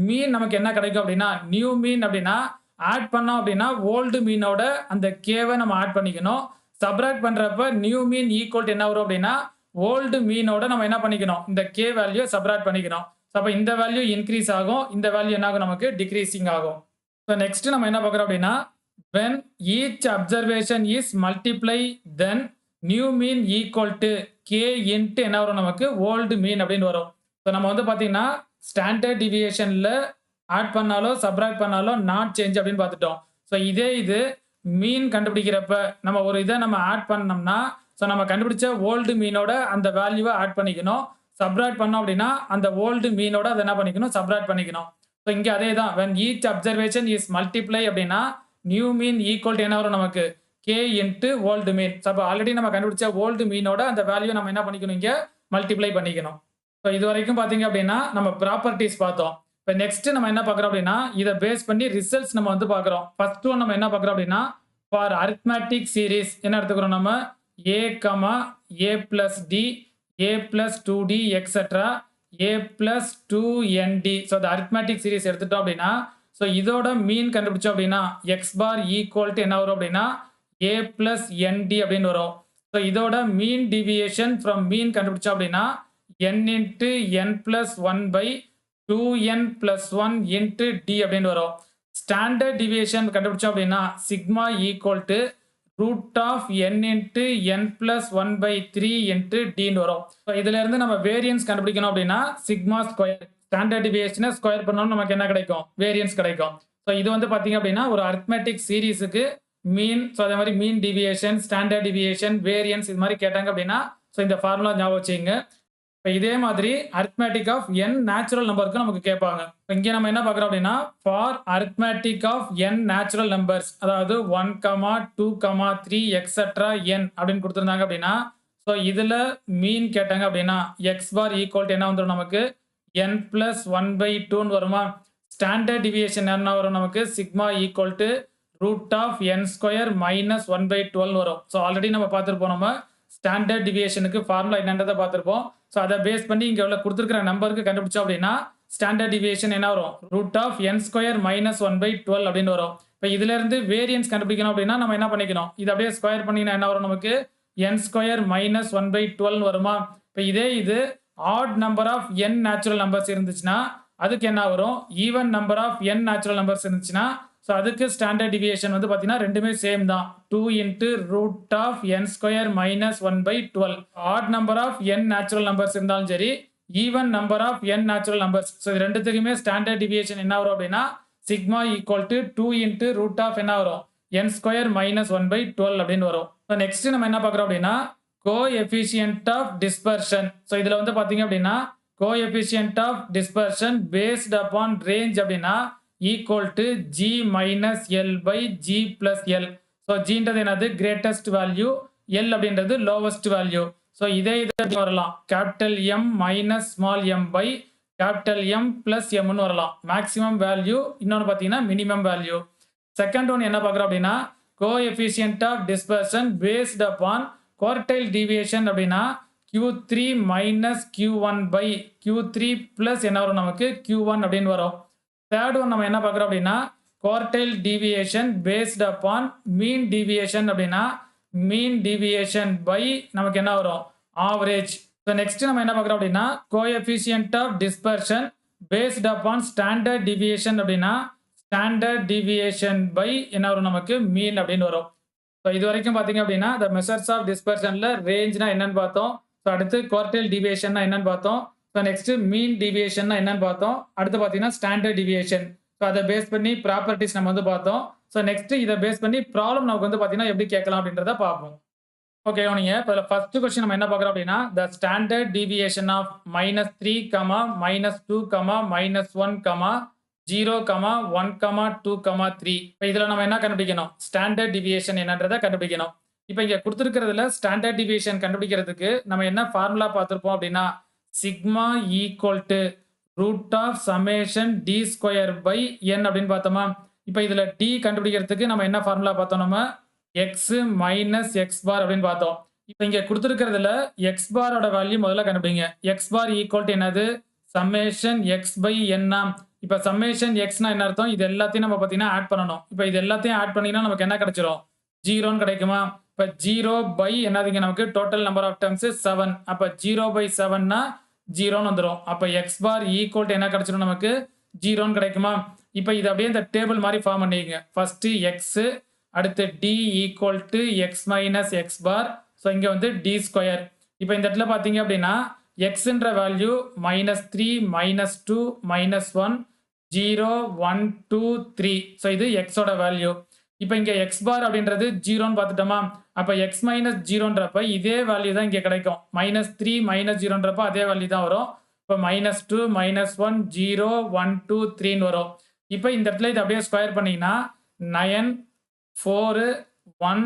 மீன் நமக்கு என்ன கிடைக்கும் அப்படின்னா, நியூ மீன் அப்படின்னா ஆட் பண்ணோம் அப்படின்னா ஓல்டு மீனோட அந்த கேவை நம்ம ஆட் பண்ணிக்கணும். சப்ட்ராக்ட் பண்றப்ப நியூ மீன் ஈக்குவல் என்ன வரும் அப்படின்னா, ஓல்டு மீனோட நம்ம என்ன பண்ணிக்கணும்? இந்த கே வேல்யூ சப்ட்ராக்ட் பண்ணிக்கணும். அப்போ இந்த வேல்யூ இன்க்ரீஸ் ஆகும், இந்த வேல்யூ என்ன ஆகும்? நமக்கு டிக்ரீசிங் ஆகும். ஸோ நெக்ஸ்ட் நம்ம என்ன பார்க்குறோம் அப்படின்னா, when each observation is multiply then new mean equal to k into என்ன வரும்? நமக்கு old mean அப்படின்னு வரும். ஸோ நம்ம வந்து பார்த்தீங்கன்னா ஸ்டாண்டர்ட் டிவியேஷனில் ஆட் பண்ணாலோ சப்ட்ராக்ட் பண்ணாலோ நாட் சேஞ்ச் அப்படின்னு பார்த்துட்டோம். ஸோ இதே இது மீன் கண்டுபிடிக்கிறப்ப நம்ம ஒரு இதை நம்ம ஆட் பண்ணோம்னா, ஸோ நம்ம கண்டுபிடிச்ச ஓல்டு மீனோட அந்த வேல்யூவை ஆட் பண்ணிக்கணும். சப்ட்ராக்ட் பண்ணோம் அப்படின்னா அந்த ஓல்டு மீனோட அதை என்ன பண்ணிக்கணும்? சப்ட்ராக்ட் பண்ணிக்கணும். ஸோ இங்கே அதே தான், when each observation is multiply அப்படின்னா நியூ மீன் ஈக்குவல் என்ன வரும்? நமக்கு k இன்ட்டு ஓல்டு மீன். அப்போ ஆல்ரெடி நம்ம கண்டுபிடிச்ச ஓல்டு மீனோட அந்த வேல்யூ நம்ம என்ன பண்ணிக்கணும்? இங்கே மல்டிப்ளை பண்ணிக்கணும். ஸோ இது வரைக்கும் பார்த்தீங்க அப்படின்னா நம்ம ப்ராப்பர்ட்டிஸ் பார்த்தோம். இப்போ நெக்ஸ்ட் நம்ம என்ன பார்க்குறோம் அப்படின்னா, இதை பேஸ் பண்ணி ரிசல்ட்ஸ் நம்ம வந்து பார்க்குறோம். ஃபர்ஸ்ட் ஒன் நம்ம என்ன பார்க்குறோம் அப்படின்னா, ஃபார் அரித்மேட்டிக் சீரீஸ் என்ன எடுத்துக்கிறோம்? நம்ம a, a plus d, a plus 2d, etcetera a plus 2nd. So அந்த அரித்மேட்டிக் சீரீஸ் எடுத்துட்டோம் அப்படின்னா, ஸோ இதோட மீன் கண்டுபிடிச்சோம் அப்படின்னா எக்ஸ் பார் ஈக்குவல் டு என்ன வரும் அப்படின்னா a plus nd அப்படின்னு வரும். ஸோ இதோட மீன் டிவியேஷன் ஃப்ரம் மீன் கண்டுபிடிச்சோம் அப்படின்னா n into n plus 1 by 2n plus 1 into d அப்படின்னு வரும். ஸ்டாண்டர்ட் டிவியேஷன் கண்டுபிடிச்சோம் அப்படின்னா sigma equal to root of n into n plus 1 by 3 into dன்னு வரும். ஸோ இதுல இருந்து நம்ம வேரியன்ஸ் கண்டுபிடிக்கணும் அப்படின்னா சிக்மா ஸ்கொயர், ஸ்டாண்டர்ட் டிவியேஷனை ஸ்கொயர் பண்ணோம்னு நமக்கு என்ன கிடைக்கும்? வேரியன்ஸ் கிடைக்கும். ஸோ இது வந்து பார்த்தீங்க அப்படின்னா ஒரு அரித்மெட்டிக் சீரீஸுக்கு மீன், ஸோ அதே மாதிரி மீன் டிவியேஷன், ஸ்டாண்டர்ட் டிவியேஷன், வேரியன்ஸ் இது மாதிரி கேட்டாங்க அப்படின்னா ஸோ இந்த ஃபார்முலா ஞாபகம் வச்சுங்க. இப்போ இதே மாதிரி அரித்மேட்டிக் ஆஃப் n நேச்சுரல் நம்பருக்கு நமக்கு கேட்பாங்க. இப்போ இங்கே நம்ம என்ன பார்க்குறோம் அப்படின்னா, for arithmetic of n natural numbers, அதாவது 1, 2, 3 எக்ஸெட்ரா n அப்படின்னு கொடுத்துருந்தாங்க அப்படின்னா, ஸோ இதில் மீன் கேட்டாங்க அப்படின்னா எக்ஸ் பார் ஈக்குவல் என்ன வந்துடும்? நமக்கு n plus 1 by 2ன்னு வருமா? ஸ்டாண்டர்ட் டிவியேஷன் என்ன வரும்? நமக்கு sigma equal to root of n square minus 1 by 12 வரும். ஸோ ஆல்ரெடி நம்ம பார்த்துருப்போம், நம்ம ஸ்டாண்டர்ட் டிவியேஷனுக்கு ஃபார்முலா என்னன்றதை பார்த்துருப்போம். ஸோ அதை பேஸ் பண்ணி இங்கே உள்ள கொடுத்துருக்கிற நம்பருக்கு கண்டுபிடிச்சோம் அப்படின்னா ஸ்டாண்டர்ட் டிவியேஷன் என்ன வரும்? Root of n square minus 1 by 12 அப்படின்னு வரும். இப்போ இதுல இருந்து வேரியன்ஸ் கண்டுபிடிக்கணும் அப்படின்னா நம்ம என்ன பண்ணிக்கணும்? இது அப்படியே ஸ்கொயர் பண்ணினா என்ன வரும்? நமக்கு n ஸ்கொயர் மைனஸ் 1 by 12 வருமா? இப்போ இதே இது odd number of n natural numbers இருந்துச்சுன்னா அதுக்கு என்ன வரும்? Even number of n natural numbers இருந்துச்சுன்னா ஸோ அதுக்கு ஸ்டாண்டர்ட் டிவியேஷன் வந்து பார்த்தீங்கன்னா ரெண்டுமே சேம் தான், 2 into root of n square minus 1 by 12. Odd number of n natural numbers இருந்தாலும் சரி, even number of n natural numbers, so இது ரெண்டுத்துக்குமே ஸ்டாண்டர்ட் டிவியேஷன் என்ன வரும் அப்படின்னா sigma equal to 2 into root of என்ன வரும்? n ஸ்கொயர் மைனஸ் 1 by 12 அப்படின்னு வரும். ஸோ நெக்ஸ்ட் நம்ம என்ன பார்க்குறோம் அப்படின்னா கோஎஃபிஷியன்ட் ஆஃப் டிஸ்பர்ஷன். ஸோ இதில் வந்து பார்த்தீங்க அப்படின்னா coefficient of dispersion based upon range அப்படின்னா equal to G minus L by G plus L. So ஜின்றது என்னது கிரேட்டஸ்ட் வேல்யூ, எல் அப்படின்றது லோவஸ்ட் வேல்யூ. ஸோ இதே வரலாம் capital M minus small M by capital M plus எம்னு வரலாம். மேக்ஸிமம் வேல்யூ, இன்னொன்று பார்த்தீங்கன்னா மினிமம் வேல்யூ. செகண்ட் ஒன் என்ன பார்க்குறோம் அப்படின்னா coefficient of dispersion based upon quartile deviation அப்படின்னா Q3 minus Q1 by Q3 plus என்ன வரும் நமக்கு Q1 அப்படின்னு வரும். தேர்ட் ஒன் நம்ம என்ன பார்க்குறோம் அப்படின்னா குவார்டைல் டீவியேஷன் பேஸ்ட் அப்பான் மீன் டீவியேஷன் அப்படின்னா மீன் டீவியேஷன் பை நமக்கு என்ன வரும் ஆவரேஜ். ஸோ நெக்ஸ்ட் நம்ம என்ன பார்க்குறோம் அப்படின்னா coefficient of dispersion based upon standard deviation அப்படின்னா ஸ்டாண்டர்ட் டீவியேஷன் பை என்ன வரும் நமக்கு மீன் அப்படின்னு வரும். ஸோ இது வரைக்கும் பார்த்தீங்க அப்படின்னா த மெஷர்ஸ் ஆஃப் டிஸ்பர்ஷனில் ரேஞ்ச்னா என்னன்னு பார்த்தோம். ஸோ அடுத்து குவார்டைல் டீவியேஷன்னா என்னன்னு பார்த்தோம். ஸோ நெக்ஸ்ட் மீன் டீவியேஷன்னா என்னன்னு பார்த்தோம். அடுத்து பார்த்தீங்கன்னா ஸ்டாண்டர்ட் டீவியேஷன். ஸோ அதை பேஸ் பண்ணி ப்ராப்பர்ட்டிஸ் நம்ம வந்து பார்த்தோம். ஸோ நெக்ஸ்ட் இதை பேஸ் பண்ணி ப்ராப்ளம் நமக்கு வந்து பார்த்தீங்கன்னா எப்படி கேட்கலாம் அப்படின்றத பார்ப்போம். ஓகே, நீங்க இப்போ ஃபர்ஸ்ட் கொஸ்டின் நம்ம என்ன பார்க்குறோம் அப்படின்னா த ஸ்டாண்டர்ட் டீவியேஷன் ஆஃப் -3, -2, -1, 0, 1, 2, 3. இப்போ இதில் நம்ம என்ன கண்டுபிடிக்கணும் ஸ்டாண்டர்ட் டிவியேஷன் என்னன்றதை கண்டுபிடிக்கணும். இப்போ இங்கே கொடுத்துருக்கிறதுல ஸ்டாண்டர்ட் டிவியேஷன் கண்டுபிடிக்கிறதுக்கு நம்ம என்ன ஃபார்முலா பார்த்துருப்போம் அப்படின்னா sigma equal to root of summation d square by n அப்படின்னு பார்த்தோமா. இப்போ இதில் டி கண்டுபிடிக்கிறதுக்கு நம்ம என்ன ஃபார்முலா பார்த்தோம், நம்ம எக்ஸ் மைனஸ் எக்ஸ் பார் அப்படின்னு பார்த்தோம். இப்போ இங்கே கொடுத்துருக்கிறதுல எக்ஸ் பாரோட வேல்யூ முதல்ல கண்டுபிடிங்க. எக்ஸ் பார் ஈக்குவல் டு என்னது சமேஷன் எக்ஸ் பை என்னா. இப்போ சம்மேஷன் எக்ஸ்னா என்ன அர்த்தம், இது எல்லாத்தையும் நம்ம பார்த்தீங்கன்னா ஆட் பண்ணணும். இப்போ இது எல்லாத்தையும் ஆட் பண்ணிங்கன்னா நமக்கு என்ன கிடைச்சிரும் ஜீரோன்னு கிடைக்குமா. இப்போ 0 பை என்னதுங்க நமக்கு டோட்டல் நம்பர் ஆஃப் டேர்ம்ஸ் 7. அப்போ 0 பை 7னா 0ன்னு வந்துடும். அப்போ எக்ஸ் பார் ஈக்குவல் என்ன கிடைச்சிடும் நமக்கு 0ன்னு கிடைக்குமா. இப்போ இது அப்படியே இந்த டேபிள் மாதிரி ஃபார்ம் பண்ணிக்கங்க. ஃபர்ஸ்ட் எக்ஸ், அடுத்து d equal to x minus X bar. So இங்கே வந்து டி ஸ்கொயர். இப்போ இந்த இடத்துல பார்த்தீங்க அப்படின்னா எக்ஸ்ன்ற வேல்யூ -3, -2, -1, 0, 1, 2, 3. ஸோ இது எக்ஸோட வேல்யூ. இப்போ இங்கே எக்ஸ் பார் அப்படின்றது 0ன்னு பார்த்துட்டோமா. அப்போ எக்ஸ் மைனஸ் 0ன்றப்ப இதே வேல்யூ தான் இங்கே கிடைக்கும். -3 -0ன்றப்ப அதே வேல்யூ தான் வரும். இப்போ -2, -1, 0, 1, 2, 3ன்னு வரும். இப்போ இந்த இடத்துல இது அப்படியே ஸ்கொயர் பண்ணிங்கன்னா 9, 4, 1,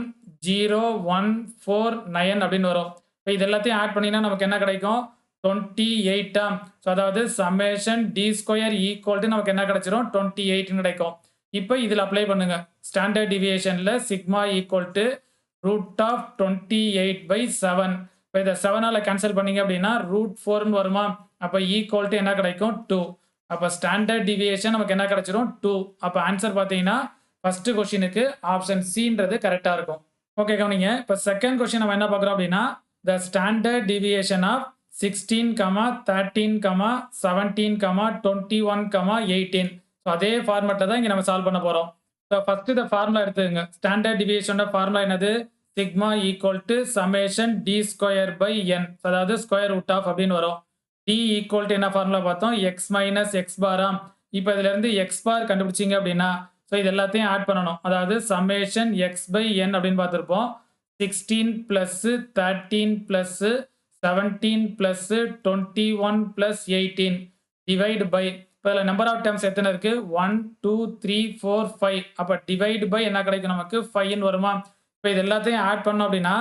0, 1, 4, 9 அப்படின்னு வரும். இப்போ இது எல்லாத்தையும் ஆட் பண்ணிங்கன்னா நமக்கு என்ன கிடைக்கும் 28. ஸோ அதாவது summation d square equal to நமக்கு என்ன கிடைச்சிரும் 28 கிடைக்கும். இப்போ இதில் அப்ளை பண்ணுங்க. ஸ்டாண்டர்ட் டிவியேஷனில் sigma equal to root of 28 by 7. இப்போ இதை 7ஆல் கேன்சல் பண்ணீங்க அப்படின்னா √4ன்னு வருமா. அப்போ ஈக்குவல் டு என்ன கிடைக்கும் 2. அப்போ ஸ்டாண்டர்ட் டிவியேஷன் நமக்கு என்ன கிடைச்சிரும் 2. அப்போ ஆன்சர் பார்த்தீங்கன்னா ஃபர்ஸ்ட் கொஸ்டினுக்கு ஆப்ஷன் சின்றது கரெக்டாக இருக்கும். ஓகே கவனிங்க. இப்போ செகண்ட் கொஸ்டின் நம்ம என்ன பார்க்குறோம் அப்படின்னா the standard deviation of 16, 13, 17, 21, 18. So அதே ஃபார்மேட்டில் தான் இங்கே நம்ம சால்வ் பண்ண போகிறோம். ஸோ ஃபஸ்ட்டு இந்த ஃபார்முலா எடுத்துக்கங்க. ஸ்டாண்டர்ட் டிவியேஷனோட ஃபார்முலா என்னது sigma equal to summation d square by என். அதாவது ஸ்கொயர் ரூட் ஆஃப் அப்படின்னு வரும். டி ஈக்குவல் டு என்ன ஃபார்முலா பார்த்தோம் எக்ஸ் மைனஸ் எக்ஸ் பாராம். இப்போ இதுலேருந்து எக்ஸ் பார் கண்டுபிடிச்சிங்க அப்படின்னா ஸோ இது எல்லாத்தையும் ஆட் பண்ணணும். அதாவது சமேஷன் எக்ஸ் பை என் அப்படின்னு பார்த்துருப்போம். 16 + 13 + 17 + 21 + 18 டிவைட் பை. இப்போ இதில் நம்பர் ஆஃப் டேர்ம்ஸ் எத்தனை இருக்கு 1, 2, 3, 4, 5. அப்போ டிவைட் பை என்ன கிடைக்கும் நமக்கு 5ன்னு வருமா. இப்போ இது எல்லாத்தையும் ஆட் பண்ணோம் அப்படின்னா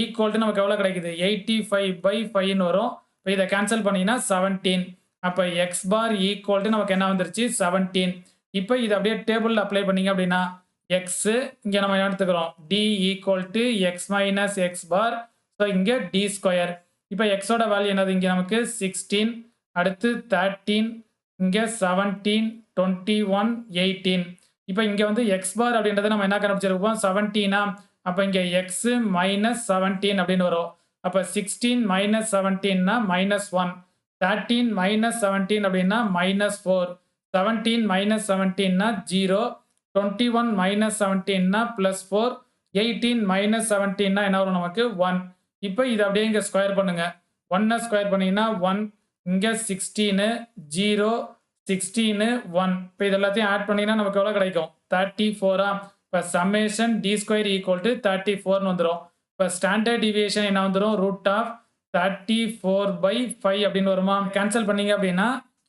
ஈக்குவல் டு நமக்கு எவ்வளோ கிடைக்குது 85/5ன்னு வரும். இப்போ இதை கேன்சல் பண்ணிங்கன்னா 17. அப்போ எக்ஸ் பார் ஈக்குவல் டு நமக்கு என்ன வந்துருச்சு 17. இப்போ இது அப்படியே டேபிளில் அப்ளை பண்ணிங்க அப்படின்னா எக்ஸு இங்கே நம்ம எடுத்துக்கிறோம் d equal to x minus X bar. So இங்கே டி ஸ்கொயர். இப்போ எக்ஸோட வேல்யூ என்னது இங்கே நமக்கு 16, அடுத்து 13, இங்கே 17, 21, 18. இப்போ இங்கே வந்து எக்ஸ் பார் அப்படின்றத நம்ம என்ன கண்டுபிடிச்சிருப்போம் 17. அப்போ இங்கே எக்ஸ் மைனஸ் 17 அப்படின்னு வரும். அப்போ 16 - 17னா -1, 13 - 17 அப்படின்னா -4, 17 - 17னா 0, 21 - 17னா +4, 18 - 17னா என்ன வரும் நமக்கு 1. இப்போ இது அப்படியே இங்கே ஸ்கொயர் பண்ணுங்க. 1 ஸ்கொயர் பண்ணீங்கன்னா 1, இங்கே 16, 0, 16, 1. இப்போ இது எல்லாத்தையும் ஆட் பண்ணீங்கன்னா நமக்கு எவ்வளோ கிடைக்கும் 34. இப்போ summation d square equal to 34ன்னு வந்துடும். இப்போ ஸ்டாண்டர்ட் டிவியேஷன் என்ன வந்துடும் ரூட் ஆஃப் 34/5 அப்படின்னு வருமா? கேன்சல் பண்ணீங்க அப்படின்னா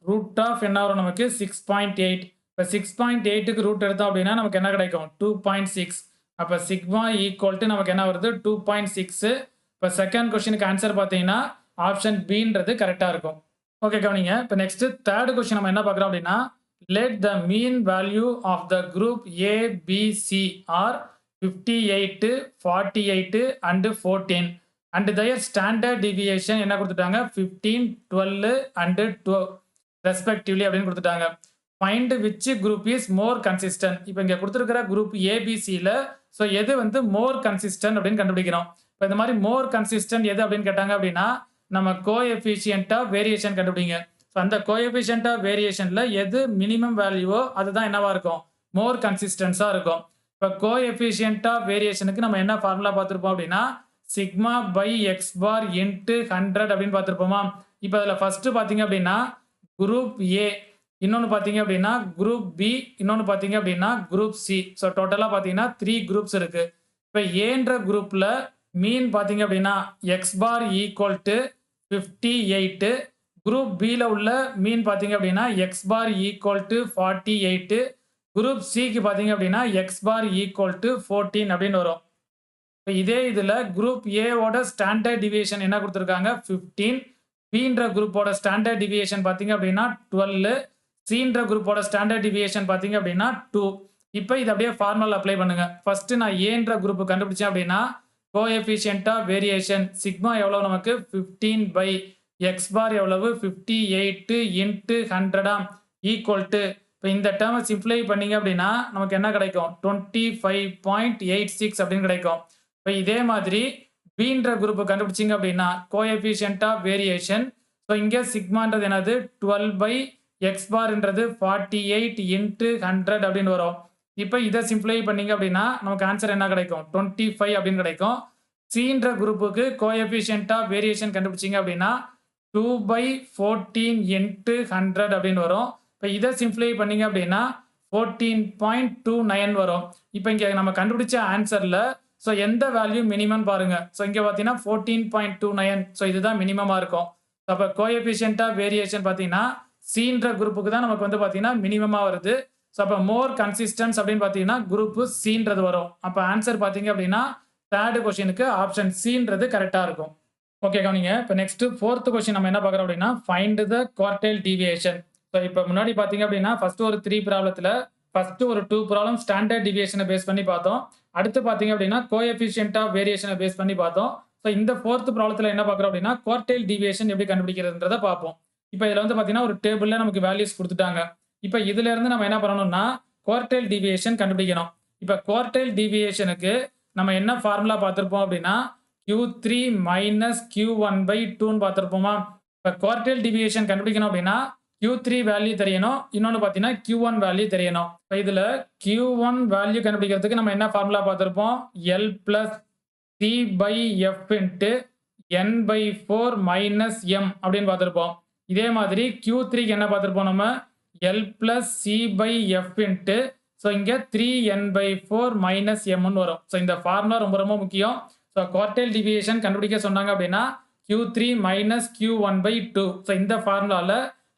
ரூட் ஆஃப் என்ன வரும் நமக்கு 6.8. இப்போ 6.8க்கு ரூட் எடுத்தோம் அப்படின்னா நமக்கு என்ன கிடைக்கும் 2.6. அப்போ சிக்மா ஈக்குவல் டு நமக்கு என்ன வருது 2.6. இப்போ செகண்ட் கொஸ்டினுக்கு ஆன்சர் பார்த்தீங்கன்னா ஆப்ஷன் பின்றது கரெக்டாக இருக்கும். ஓகே கவனிங்க. இப்போ நெக்ஸ்ட் தேர்ட் கொஸ்டின் நம்ம என்ன பார்க்குறோம் அப்படின்னா let the mean value of the group A, B, C are 58, 48 and 14 and their standard deviation என்ன கொடுத்துட்டாங்க 15, 12 and 12 respectively அப்படின்னு கொடுத்துட்டாங்க. find which group is more consistent. இப்போ இங்க கொடுத்துருக்கிற குரூப் ஏபிசியில் ஸோ எது வந்து மோர் கன்சிஸ்டன்ட் அப்படின்னு கண்டுபிடிக்கிறோம். இப்போ இந்த மாதிரி மோர் கன்சிஸ்டன்ட் எது அப்படின்னு கேட்டாங்க அப்படின்னா நம்ம கோஎஃபிஷியன்ட் ஆஃப் வேரியேஷன் கண்டுபிடிங்க. ஸோ அந்த கோஎஃபிஷியன்ட் ஆஃப் வேரியேஷனில் எது மினிமம் வேல்யூவோ அதுதான் என்னவா இருக்கும் மோர் கன்சிஸ்டன்ஸாக இருக்கும். இப்போ கோஎஃபிஷியன்ட் ஆஃப் வேரியேஷனுக்கு நம்ம என்ன ஃபார்முலா பார்த்துருப்போம் அப்படின்னா sigma by x bar into 100 அப்படின்னு பார்த்துருப்போமா. இப்போ அதில் ஃபர்ஸ்ட் பார்த்தீங்க அப்படின்னா குரூப் ஏ, இன்னொன்று பார்த்தீங்க அப்படின்னா குரூப் பி, இன்னொன்று பார்த்தீங்க அப்படின்னா குரூப் சி. ஸோ டோட்டலாக பார்த்தீங்கன்னா 3 குரூப்ஸ் இருக்கு. இப்போ ஏன்ற குரூப்பில் மீன் பார்த்தீங்க அப்படின்னா x bar equal to 58. Group பியில் உள்ள மீன் பார்த்தீங்க அப்படின்னா x bar equal to 48. Group சிக்கு பார்த்தீங்க அப்படின்னா எக்ஸ் பார் ஈக்குவல் டு 14 அப்படின்னு வரும். இப்போ இதே இதில் குரூப் ஏவோட ஸ்டாண்டர்ட் டிவியேஷன் என்ன கொடுத்துருக்காங்க 15. பின்ற குரூப்போட ஸ்டாண்டர்ட் டிவியேஷன் பார்த்தீங்க அப்படின்னா 12. சின்ற குரூப்போட ஸ்டாண்டர்ட் டிவியேஷன் பார்த்தீங்க அப்படின்னா 2. இப்போ இது அப்படியே ஃபார்முலா அப்ளை பண்ணுங்க. ஃபர்ஸ்ட் நான் ஏன்ற குரூப் கண்டுபிடிச்சேன் அப்படின்னா கோஎஃபிஷியன்ட் ஆஃப் வேரியேஷன் சிக்மா எவ்வளவு நமக்கு 15 பை எக்ஸ் பார் எவ்வளவு 58 இன்ட்டு 100 ஈக்குவல் டு இப்போ இந்த டேர்மை சிம்ப்ளை பண்ணீங்க அப்படின்னா நமக்கு என்ன கிடைக்கும் 25.86 அப்படின்னு கிடைக்கும். இப்போ இதே மாதிரி பீன்ற குரூப் கண்டுபிடிச்சிங்க அப்படின்னா கோஎஃபிஷியன்ட் ஆஃப் வேரியேஷன் ஸோ இங்கே சிக்மான்றது என்னது 12 பை எக்ஸ் பார்ன்றது 48 இன்ட்டு 100 அப்படின்னு வரும். இப்போ இதை சிம்ப்ளை பண்ணீங்க அப்படின்னா நமக்கு ஆன்சர் என்ன கிடைக்கும் 25 அப்படின்னு கிடைக்கும். சின்ற குரூப்புக்கு கோஎஃபிஷியன்ட் ஆஃப் வேரியேஷன் கண்டுபிடிச்சிங்க அப்படின்னா 2 பை 14 இன்ட்டு 100 அப்படின்னு வரும். இப்போ இதை சிம்ப்ளை பண்ணீங்க அப்படின்னா 14.29 வரும். இப்போ இங்கே நம்ம கண்டுபிடிச்ச ஆன்சரில் ஸோ எந்த வேல்யூ மினிமம் பாருங்க. ஸோ இங்கே பார்த்தீங்கன்னா 14.29. ஸோ இதுதான் மினிமமாக இருக்கும். அப்போ கோஎஃபிஷியன்ட் ஆஃப் வேரியேஷன் பார்த்தீங்கன்னா சின்ற குரூப்புக்கு தான் நமக்கு வந்து பார்த்தீங்கன்னா மினிமமாக வருது. ஸோ அப்போ மோர் கன்சிஸ்டன்ஸ் அப்படின்னு பார்த்தீங்கன்னா குரூப் சின்றது வரும். அப்போ ஆன்சர் பார்த்தீங்க அப்படின்னா தேர்ட் கொஸ்டினுக்கு ஆப்ஷன் சின்றது கரெக்டாக இருக்கும். ஓகே கவனிங்க. இப்போ நெக்ஸ்ட் ஃபோர்த் கொஸ்டின் நம்ம என்ன பார்க்குறோம் அப்படின்னா find the quartile deviation. So இப்போ முன்னாடி பார்த்தீங்க அப்படின்னா ஃபர்ஸ்ட் ஒரு 3 ப்ராப்ளத்தில் ஃபர்ஸ்ட் ஒரு 2 ப்ராப்ளம் ஸ்டாண்டர்ட் டிவியேஷனை பேஸ் பண்ணி பார்த்தோம். அடுத்து பார்த்தீங்க அப்படின்னா கோஎஃபிஷியன்ட் ஆஃப் வேரியேஷனை பேஸ் பண்ணி பார்த்தோம். ஸோ இந்த ஃபோர்த் ப்ராப்ளத்தில் என்ன பார்க்குறோம் அப்படின்னா குவார்டைல் டிவியேஷன் எப்படி கண்டுபிடிக்கிறதுன்றதை பார்ப்போம். இப்போ இதில் வந்து பார்த்தீங்கன்னா ஒரு டேபிளில் நமக்கு வேல்யூஸ் கொடுத்துட்டாங்க. இப்போ இதுல இருந்து நம்ம என்ன பண்ணணும்னா குவார்டைல் டிவியேஷன் கண்டுபிடிக்கணும். இப்போ குவார்டைல் டிவியேஷனுக்கு நம்ம என்ன ஃபார்முலா பார்த்துருப்போம் அப்படின்னா Q3 மைனஸ் Q1 பை 2ன்னு பார்த்துருப்போமா. இப்போ குவார்டைல் டிவியேஷன் கண்டுபிடிக்கணும் அப்படின்னா Q3 வேல்யூ தெரியணும், இன்னொன்று பார்த்தீங்கன்னா Q1 வேல்யூ தெரியணும். இப்போ இதில் Q1 வேல்யூ கண்டுபிடிக்கிறதுக்கு நம்ம என்ன ஃபார்முலா பார்த்துருப்போம் L plus C by f into N by 4 minus M அப்படின்னு பார்த்துருப்போம். இதே மாதிரி Q3க்கு என்ன பார்த்துருப்போம் நம்ம L plus C by F into so இங்கே 3N by 4 மைனஸ் எம்னு வரும். ஸோ இந்த ஃபார்முலா ரொம்ப ரொம்ப முக்கியம். ஸோ குவார்டைல் டிவியேஷன் கண்டுபிடிக்க சொன்னாங்க அப்படின்னா Q3 minus Q1 by 2. So இந்த ஃபார்முலாவில்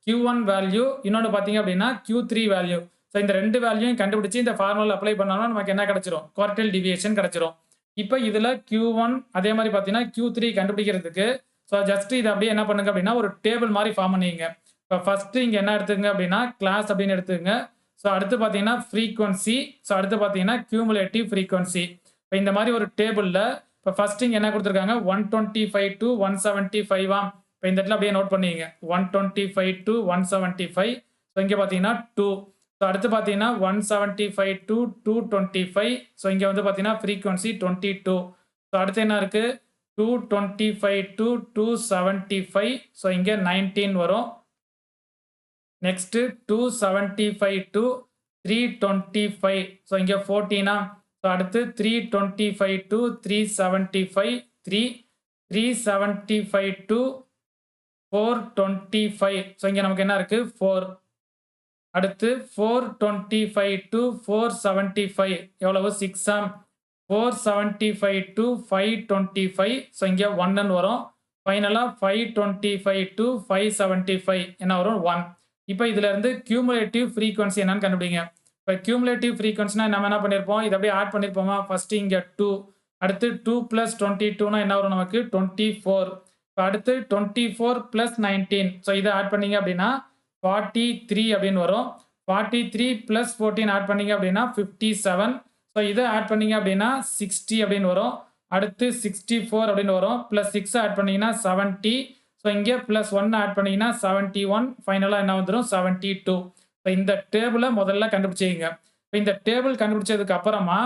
Q1 வேல்யூ இன்னொன்று பார்த்தீங்க அப்படின்னா Q3 வேல்யூ. ஸோ இந்த ரெண்டு வேல்யூயும் கண்டுபிடிச்சி இந்த ஃபார்முலா அப்ளை பண்ணாலும் நமக்கு என்ன கிடைச்சிரும் குவார்டைல் டிவியேஷன் கிடைச்சிரும். இப்போ இதில் Q1 அதே மாதிரி பார்த்தீங்கன்னா Q3 கண்டுபிடிக்கிறதுக்கு ஸோ ஜஸ்ட் இது அப்படியே என்ன பண்ணுங்க அப்படின்னா ஒரு டேபிள் மாதிரி ஃபார்ம் பண்ணிங்க. இப்போ ஃபர்ஸ்ட் இங்கே என்ன எடுத்துங்க அப்படின்னா கிளாஸ் அப்படின்னு எடுத்துங்க. ஸோ அடுத்து பார்த்தீங்கன்னா ஃப்ரீக்வன்சி, ஸோ அடுத்து பார்த்தீங்கன்னா கியூமுலேட்டிவ் ஃப்ரீக்வன்சி. இப்போ இந்த மாதிரி ஒரு டேபிளில் இப்போ ஃபர்ஸ்ட் இங்கே என்ன கொடுத்துருக்காங்க 125 to 175. இப்போ இந்த இடத்துல அப்படியே நோட் பண்ணிங்க 125 to 175. ஸோ இங்கே பார்த்தீங்கன்னா 2. ஸோ அடுத்து பார்த்தீங்கன்னா 175 to 225. ஸோ இங்கே வந்து பார்த்தீங்கன்னா ஃப்ரீக்வன்சி 22. ஸோ அடுத்து என்ன இருக்குது 225 to 275. ஸோ இங்கே 19 வரும். Next 275 to 325. ஸோ இங்கே 14. ஸோ அடுத்து 325 to 375. 375 to 425. ஸோ இங்கே நமக்கு என்ன இருக்கு 4. அடுத்து 425 to 475 எவ்வளவு 6. 475 to 525. ஸோ இங்கே 1 வரும். ஃபைனலா 525 to 575 என்ன வரும் 1. இப்போ இதுல இருந்து கியூமுலேட்டிவ் ஃப்ரீக்வன்சி என்னன்னு கண்டுபிடிங்க. இப்போ கியூமுலேட்டிவ் ஃப்ரீக்வன்சினா நம்ம என்ன பண்ணியிருப்போம், இதை அப்படியே ஆட் பண்ணியிருப்போமா, ஃபர்ஸ்ட் இங்க 2, அடுத்து 2 + 22னா என்ன வரும் நமக்கு 24. இப்போ அடுத்து 24 + 19, ஸோ இதை ஆட் பண்ணீங்க அப்படின்னா 43 அப்படின்னு வரும். 43 + 14 ஆட் பண்ணீங்க அப்படின்னா 57. ஸோ இதை ஆட் பண்ணீங்க அப்படின்னா 60 அப்படின்னு வரும். அடுத்து 64 அப்படின்னு வரும். ப்ளஸ் 6 ஆட் பண்ணீங்கன்னா 70. ஸோ இங்கே ப்ளஸ் 1 ஆட் பண்ணீங்கன்னா 71. ஃபைனலாக என்ன வந்துடும் 72. இப்போ இந்த டேபிளை முதல்ல கண்டுபிடிச்சிங்க. இப்போ இந்த டேபிள் கண்டுபிடிச்சதுக்கு அப்புறமா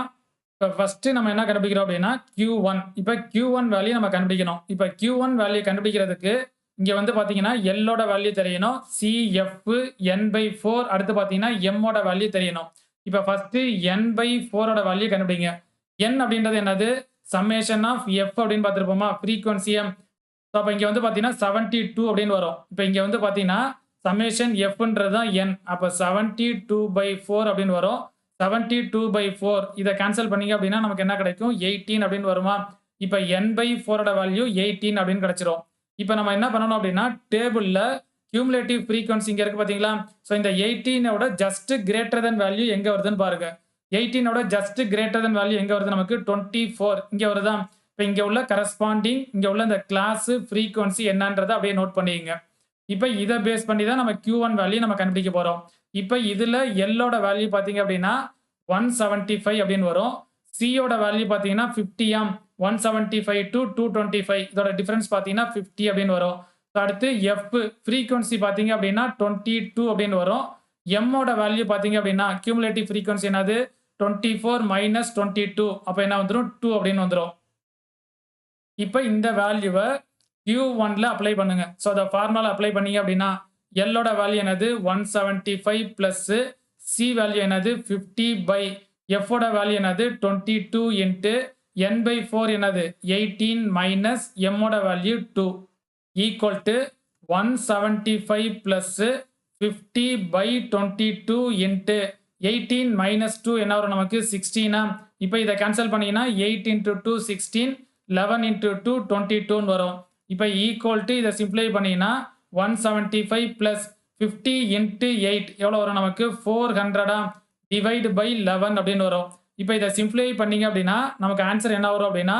இப்போ ஃபர்ஸ்ட் நம்ம என்ன கண்டுபிடிக்கிறோம் அப்படின்னா Q1. இப்போ Q1 வேல்யூ நம்ம கண்டுபிடிக்கணும். இப்போ Q1 வேல்யூ கண்டுபிடிக்கிறதுக்கு இங்கே வந்து பார்த்தீங்கன்னா எல்லோட வேல்யூ தெரியணும், CF n/4. அடுத்து பார்த்தீங்கன்னா எம்மோட வேல்யூ தெரியணும். இப்போ ஃபர்ஸ்ட் n/4ஓட வேல்யூ கண்டுபிடிங்க. n அப்படின்றது என்னது, சம்மேஷன் ஆஃப் எஃப் அப்படின்னு பார்த்துருப்போமா, ஃப்ரீக்வன்சி எம். ஸோ அப்போ இங்கே வந்து பார்த்தீங்கன்னா 72 அப்படின்னு வரும். இப்போ இங்கே வந்து பார்த்தீங்கன்னா சம்மேஷன் எஃப்ன்றது தான் n. அப்போ 72/4 அப்படின்னு வரும். 72/4 இதை கேன்சல் பண்ணீங்க அப்படின்னா நமக்கு என்ன கிடைக்கும், 18 அப்படின்னு வருமா. இப்போ n/4ஓட வேல்யூ 18 அப்படின்னு கிடைச்சிரும். இப்போ நம்ம என்ன பண்ணணும் அப்படின்னா டேபிளில் கியூமுலேட்டிவ் ஃப்ரீக்வன்சி இங்கே இருக்கு பார்த்தீங்களா. ஸோ இந்த 18ஓட ஜஸ்ட் கிரேட்டர் தென் வேல்யூ எங்கே வருதுன்னு பாருங்க. 18ஓட ஜஸ்ட் கிரேட்டர் தென் வேல்யூ எங்கே வருது நமக்கு 24 இங்கே வருதா. இப்போ இங்கே உள்ள கரஸ்பாண்டிங் இங்கே உள்ள இந்த கிளாஸ் ஃப்ரீக்வன்சி என்னன்றதை அப்படியே நோட் பண்ணிக்கங்க. இப்போ இதை பேஸ் பண்ணி தான் நம்ம Q1 வேல்யூ நம்ம கண்டுபிடிக்க போகிறோம். இப்போ இதில் எல்லோட வேல்யூ பார்த்தீங்க அப்படின்னா 175 அப்படின்னு வரும். சியோட வேல்யூ பார்த்தீங்கன்னா 50 ஆம். 175 to 225 இதோட டிஃபரன்ஸ் பார்த்தீங்கன்னா 50 அப்படின்னு வரும். அடுத்து எஃப் ஃப்ரீக்வன்சி பார்த்தீங்க அப்படின்னா 22 அப்படின்னு வரும். எம்மோட வேல்யூ பார்த்தீங்க அப்படின்னா கியூமுலேட்டிவ் ஃப்ரீக்வன்சி என்னது 24 - 22. அப்போ என்ன வந்துடும் 2 அப்படின்னு வந்துடும். இப்போ இந்த வேல்யூவை Q1ல அப்ளை பண்ணுங்க. ஸோ அந்த ஃபார்முலா அப்ளை பண்ணீங்க அப்படின்னா எல்லோட வேல்யூ என்னது 175 ப்ளஸ் சி வேல்யூ என்னது 50 எஃபோட வேல்யூ என்னது 22 இன்ட்டு n/4 என்னது 18 மைனஸ் எம்மோட value 2 equal to 175 plus 50/22 into 18 minus 2 என்ன வரும் நமக்கு 16. இப்போ இதை கேன்சல் பண்ணீங்கன்னா 8 × 2 16, 11 × 2 22 வரும். இப்போ ஈக்குவல் டு இதை சிம்பிளை பண்ணீங்கன்னா 175 ப்ளஸ் 50 இன்ட்டு 8 எவ்வளோ வரும் நமக்கு 400 டிவைடு பை 11 அப்படின்னு வரும். இப்போ இதை சிம்பிளை பண்ணீங்க அப்படின்னா நமக்கு ஆன்சர் என்ன வரும் அப்படின்னா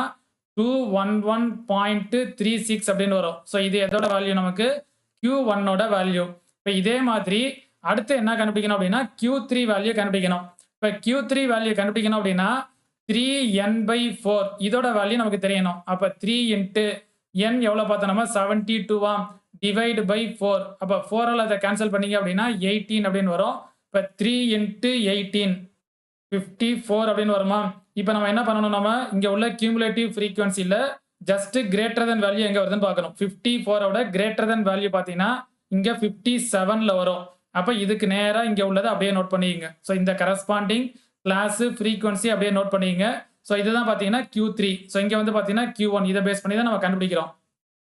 211.36 அப்படின்னு வரும். ஸோ இது எதோட வேல்யூ நமக்கு Q1ஓட வேல்யூ. இப்போ இதே மாதிரி அடுத்து என்ன கண்டுபிடிக்கணும் அப்படின்னா Q3 வேல்யூ கண்டுபிடிக்கணும். இப்போ Q3 வேல்யூ கண்டுபிடிக்கணும் அப்படின்னா 3n/4 இதோட வேல்யூ நமக்கு தெரியணும். அப்போ 3 இன்ட்டு n எவ்வளோ பார்த்தோம் நம்ம 72 டிவைடு பை 4. அப்போ 4ஆல் அதை கேன்சல் பண்ணீங்க அப்படின்னா 18 அப்படின்னு வரும். இப்போ 3 இன்ட்டு 18 54 அப்படின்னு வருமா. இப்போ நம்ம என்ன பண்ணணும், நம்ம இங்கே உள்ள கியூமுலேட்டிவ் ஃப்ரீக்வன்சியில் ஜஸ்ட் கிரேட்டர் தென் வேல்யூ எங்கே வருதுன்னு பார்க்கணும். 54ஓட கிரேட்டர் தென் வேல்யூ பார்த்தீங்கன்னா இங்கே 57ல் வரும். அப்போ இதுக்கு நேராக இங்கே உள்ளதை அப்படியே நோட் பண்ணிக்கங்க. ஸோ இந்த கரஸ்பாண்டிங் கிளாஸ் ஃப்ரீக்வன்சி அப்படியே நோட் பண்ணிக்கங்க. ஸோ இதுதான் பார்த்தீங்கன்னா Q3. ஸோ இங்கே வந்து பார்த்தீங்கன்னா Q1 இதை பேஸ் பண்ணி தான் நம்ம கண்டுபிடிக்கிறோம்.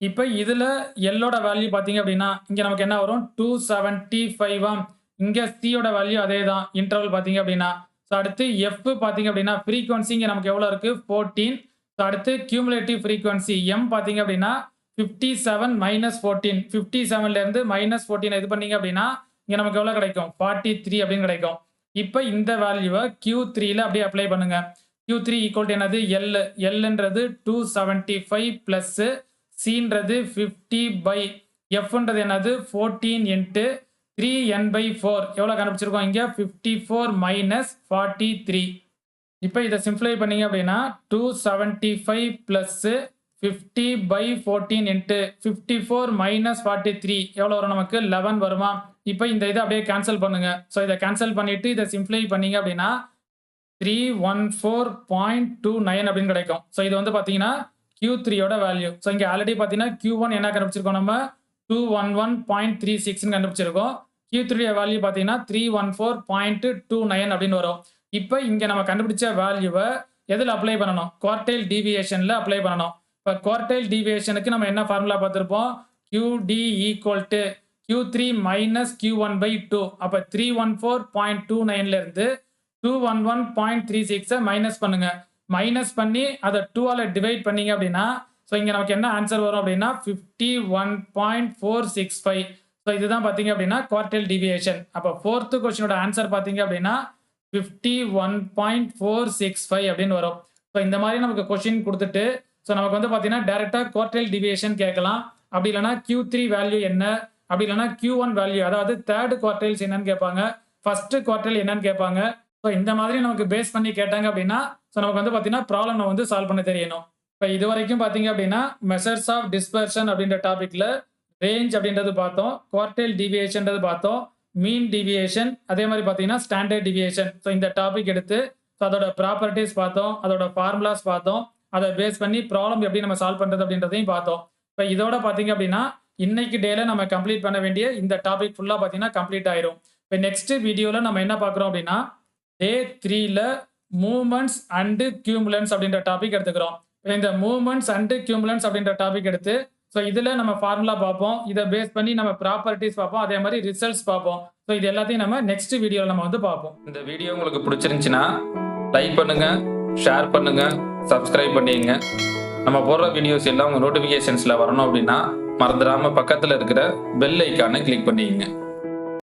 இப்போ இதில் எல்லோட வேல்யூ பார்த்தீங்க அப்படின்னா இங்கே நமக்கு என்ன வரும் 275. இங்கே சியோட வேல்யூ அதே தான் இன்டர்வல் பார்த்தீங்க அப்படின்னா. ஸோ அடுத்து எஃப் பார்த்தீங்க அப்படின்னா ஃப்ரீக்வன்சி இங்கே நமக்கு எவ்வளோ இருக்குது 14. ஸோ அடுத்து கியூமுலேட்டிவ் ஃப்ரீக்வன்சி எம் பார்த்தீங்க அப்படின்னா 57 - 14. 57லேருந்து -14 இது பண்ணீங்க அப்படின்னா இங்கே நமக்கு எவ்வளோ கிடைக்கும் 43 அப்படின்னு கிடைக்கும். இப்போ இந்த வேல்யூவை Q3ல அப்படியே அப்ளை பண்ணுங்க. Q3 ஈக்குவல் டு என்னது எல்ன்றது 275 ப்ளஸ் சின்றது 50 எஃப்ன்றது என்னது 14 இன்ட்டு 3n/4 எவ்வளோ கண்டுபிடிச்சிருக்கோம் இங்கே 54 - 43. இப்போ இதை சிம்பிளை பண்ணீங்க அப்படின்னா 275 ப்ளஸ் 50/14 இன்ட்டு 54 - 43 எவ்வளோ வரும் நமக்கு 11 வருமா. இப்போ இந்த இதை அப்படியே கேன்சல் பண்ணுங்க. ஸோ இதை கேன்சல் பண்ணிட்டு இதை சிம்பிளை பண்ணீங்க அப்படின்னா 314.29 அப்படின்னு கிடைக்கும். ஸோ இது வந்து பார்த்தீங்கன்னா Q3ஓட வேல்யூ. ஸோ இங்கே ஆல்ரெடி பார்த்தீங்கன்னா Q1 என்ன கண்டுபிடிச்சிருக்கோம் நம்ம 211.36 கண்டுபிடிச்சிருக்கோம். Q3 வேல்யூ பார்த்தீங்கன்னா 314.29 அப்படின்னு வரும். இப்போ இங்கே நம்ம கண்டுபிடிச்ச வேல்யூவை எதில் அப்ளை பண்ணணும், குவார்டைல் டீவியேஷனில் அப்ளை பண்ணணும். இப்போ குவார்டைல் டீவியேஷனுக்கு நம்ம என்ன ஃபார்முலா பார்த்துருப்போம், QD equal to Q3 minus Q1/2. அப்போ 314.29லேருந்து 211.36 மைனஸ் பண்ணுங்க. மைனஸ் பண்ணி அதை 2ஆல் டிவைட் பண்ணீங்க அப்படின்னா ஸோ இங்கே நமக்கு என்ன ஆன்சர் வரும் அப்படின்னா 51.465. ஸோ இதுதான் பார்த்தீங்க அப்படின்னா குவார்டைல் டிவியேஷன். அப்போ ஃபோர்த்து கொஸ்டினோட ஆன்சர் பார்த்தீங்க அப்படின்னா 51.465 அப்படின்னு வரும். ஸோ இந்த மாதிரி நமக்கு கொஸ்டின் கொடுத்துட்டு ஸோ நமக்கு வந்து பார்த்தீங்கன்னா டேரெக்டாக குவார்டைல் டிவியேஷன் கேட்கலாம். அப்படி இல்லைனா Q3 வேல்யூ என்ன, அப்படி இல்லைனா Q1 வேல்யூ, அதாவது தேர்ட் குவார்டைல்ஸ் என்னன்னு கேட்பாங்க, ஃபர்ஸ்ட் குவார்டைல் என்னன்னு கேட்பாங்க. ஸோ இந்த மாதிரி நமக்கு பேஸ் பண்ணி கேட்டாங்க அப்படின்னா ஸோ நமக்கு வந்து பார்த்தீங்கன்னா ப்ராப்ளம் நம்ம வந்து சால்வ் பண்ண தெரியணும். இப்போ இது வரைக்கும் பார்த்தீங்க அப்படின்னா மெஷர்ஸ் ஆஃப் டிஸ்பர்ஷன் அப்படின்ற டாபிக்ல ரேஞ்ச் அப்படின்றது பார்த்தோம், குவார்டைல் டிவியேஷன்றது பார்த்தோம், மீன் டிவியேஷன், அதே மாதிரி பார்த்தீங்கன்னா ஸ்டாண்டர்ட் டிவியேஷன். ஸோ இந்த டாபிக் எடுத்து ஸோ அதோட ப்ராப்பர்ட்டிஸ் பார்த்தோம், அதோட ஃபார்முலாஸ் பார்த்தோம், அதை பேஸ் பண்ணி ப்ராப்ளம் எப்படி நம்ம சால்வ் பண்ணுறது அப்படின்றதையும் பார்த்தோம். இப்போ இதோட பார்த்தீங்க அப்படின்னா இன்னைக்கு டேல நம்ம கம்ப்ளீட் பண்ண வேண்டிய இந்த டாபிக் ஃபுல்லாக பார்த்தீங்கன்னா கம்ப்ளீட் ஆயிரும். இப்போ நெக்ஸ்ட் வீடியோவில் நம்ம என்ன பார்க்குறோம் அப்படின்னா டே 3ல மூவ்மெண்ட்ஸ் அண்ட் கியூமுலன்ஸ் அப்படின்ற டாபிக் எடுத்துக்கிறோம். இந்த மூவ்மெண்ட்ஸ் அண்ட் கியூமுலன்ஸ் அப்படின்ற டாபிக் எடுத்து ஸோ இதில் நம்ம ஃபார்முலா பார்ப்போம், இதை பேஸ் பண்ணி நம்ம ப்ராப்பர்ட்டிஸ் பார்ப்போம், அதே மாதிரி ரிசல்ட்ஸ் பார்ப்போம். ஸோ இது எல்லாத்தையும் நம்ம நெக்ஸ்ட் வீடியோவில் நம்ம வந்து பார்ப்போம். இந்த வீடியோ உங்களுக்கு பிடிச்சிருந்துச்சுன்னா லைக் பண்ணுங்க, ஷேர் பண்ணுங்க, சப்ஸ்கிரைப் பண்ணிடுங்க. நம்ம போடுற வீடியோஸ் எல்லாம் உங்கள் நோட்டிஃபிகேஷன்ஸில் வரணும் அப்படின்னா மறந்துடாமல் பக்கத்தில் இருக்கிற பெல் ஐக்கானை கிளிக் பண்ணிக்கங்க.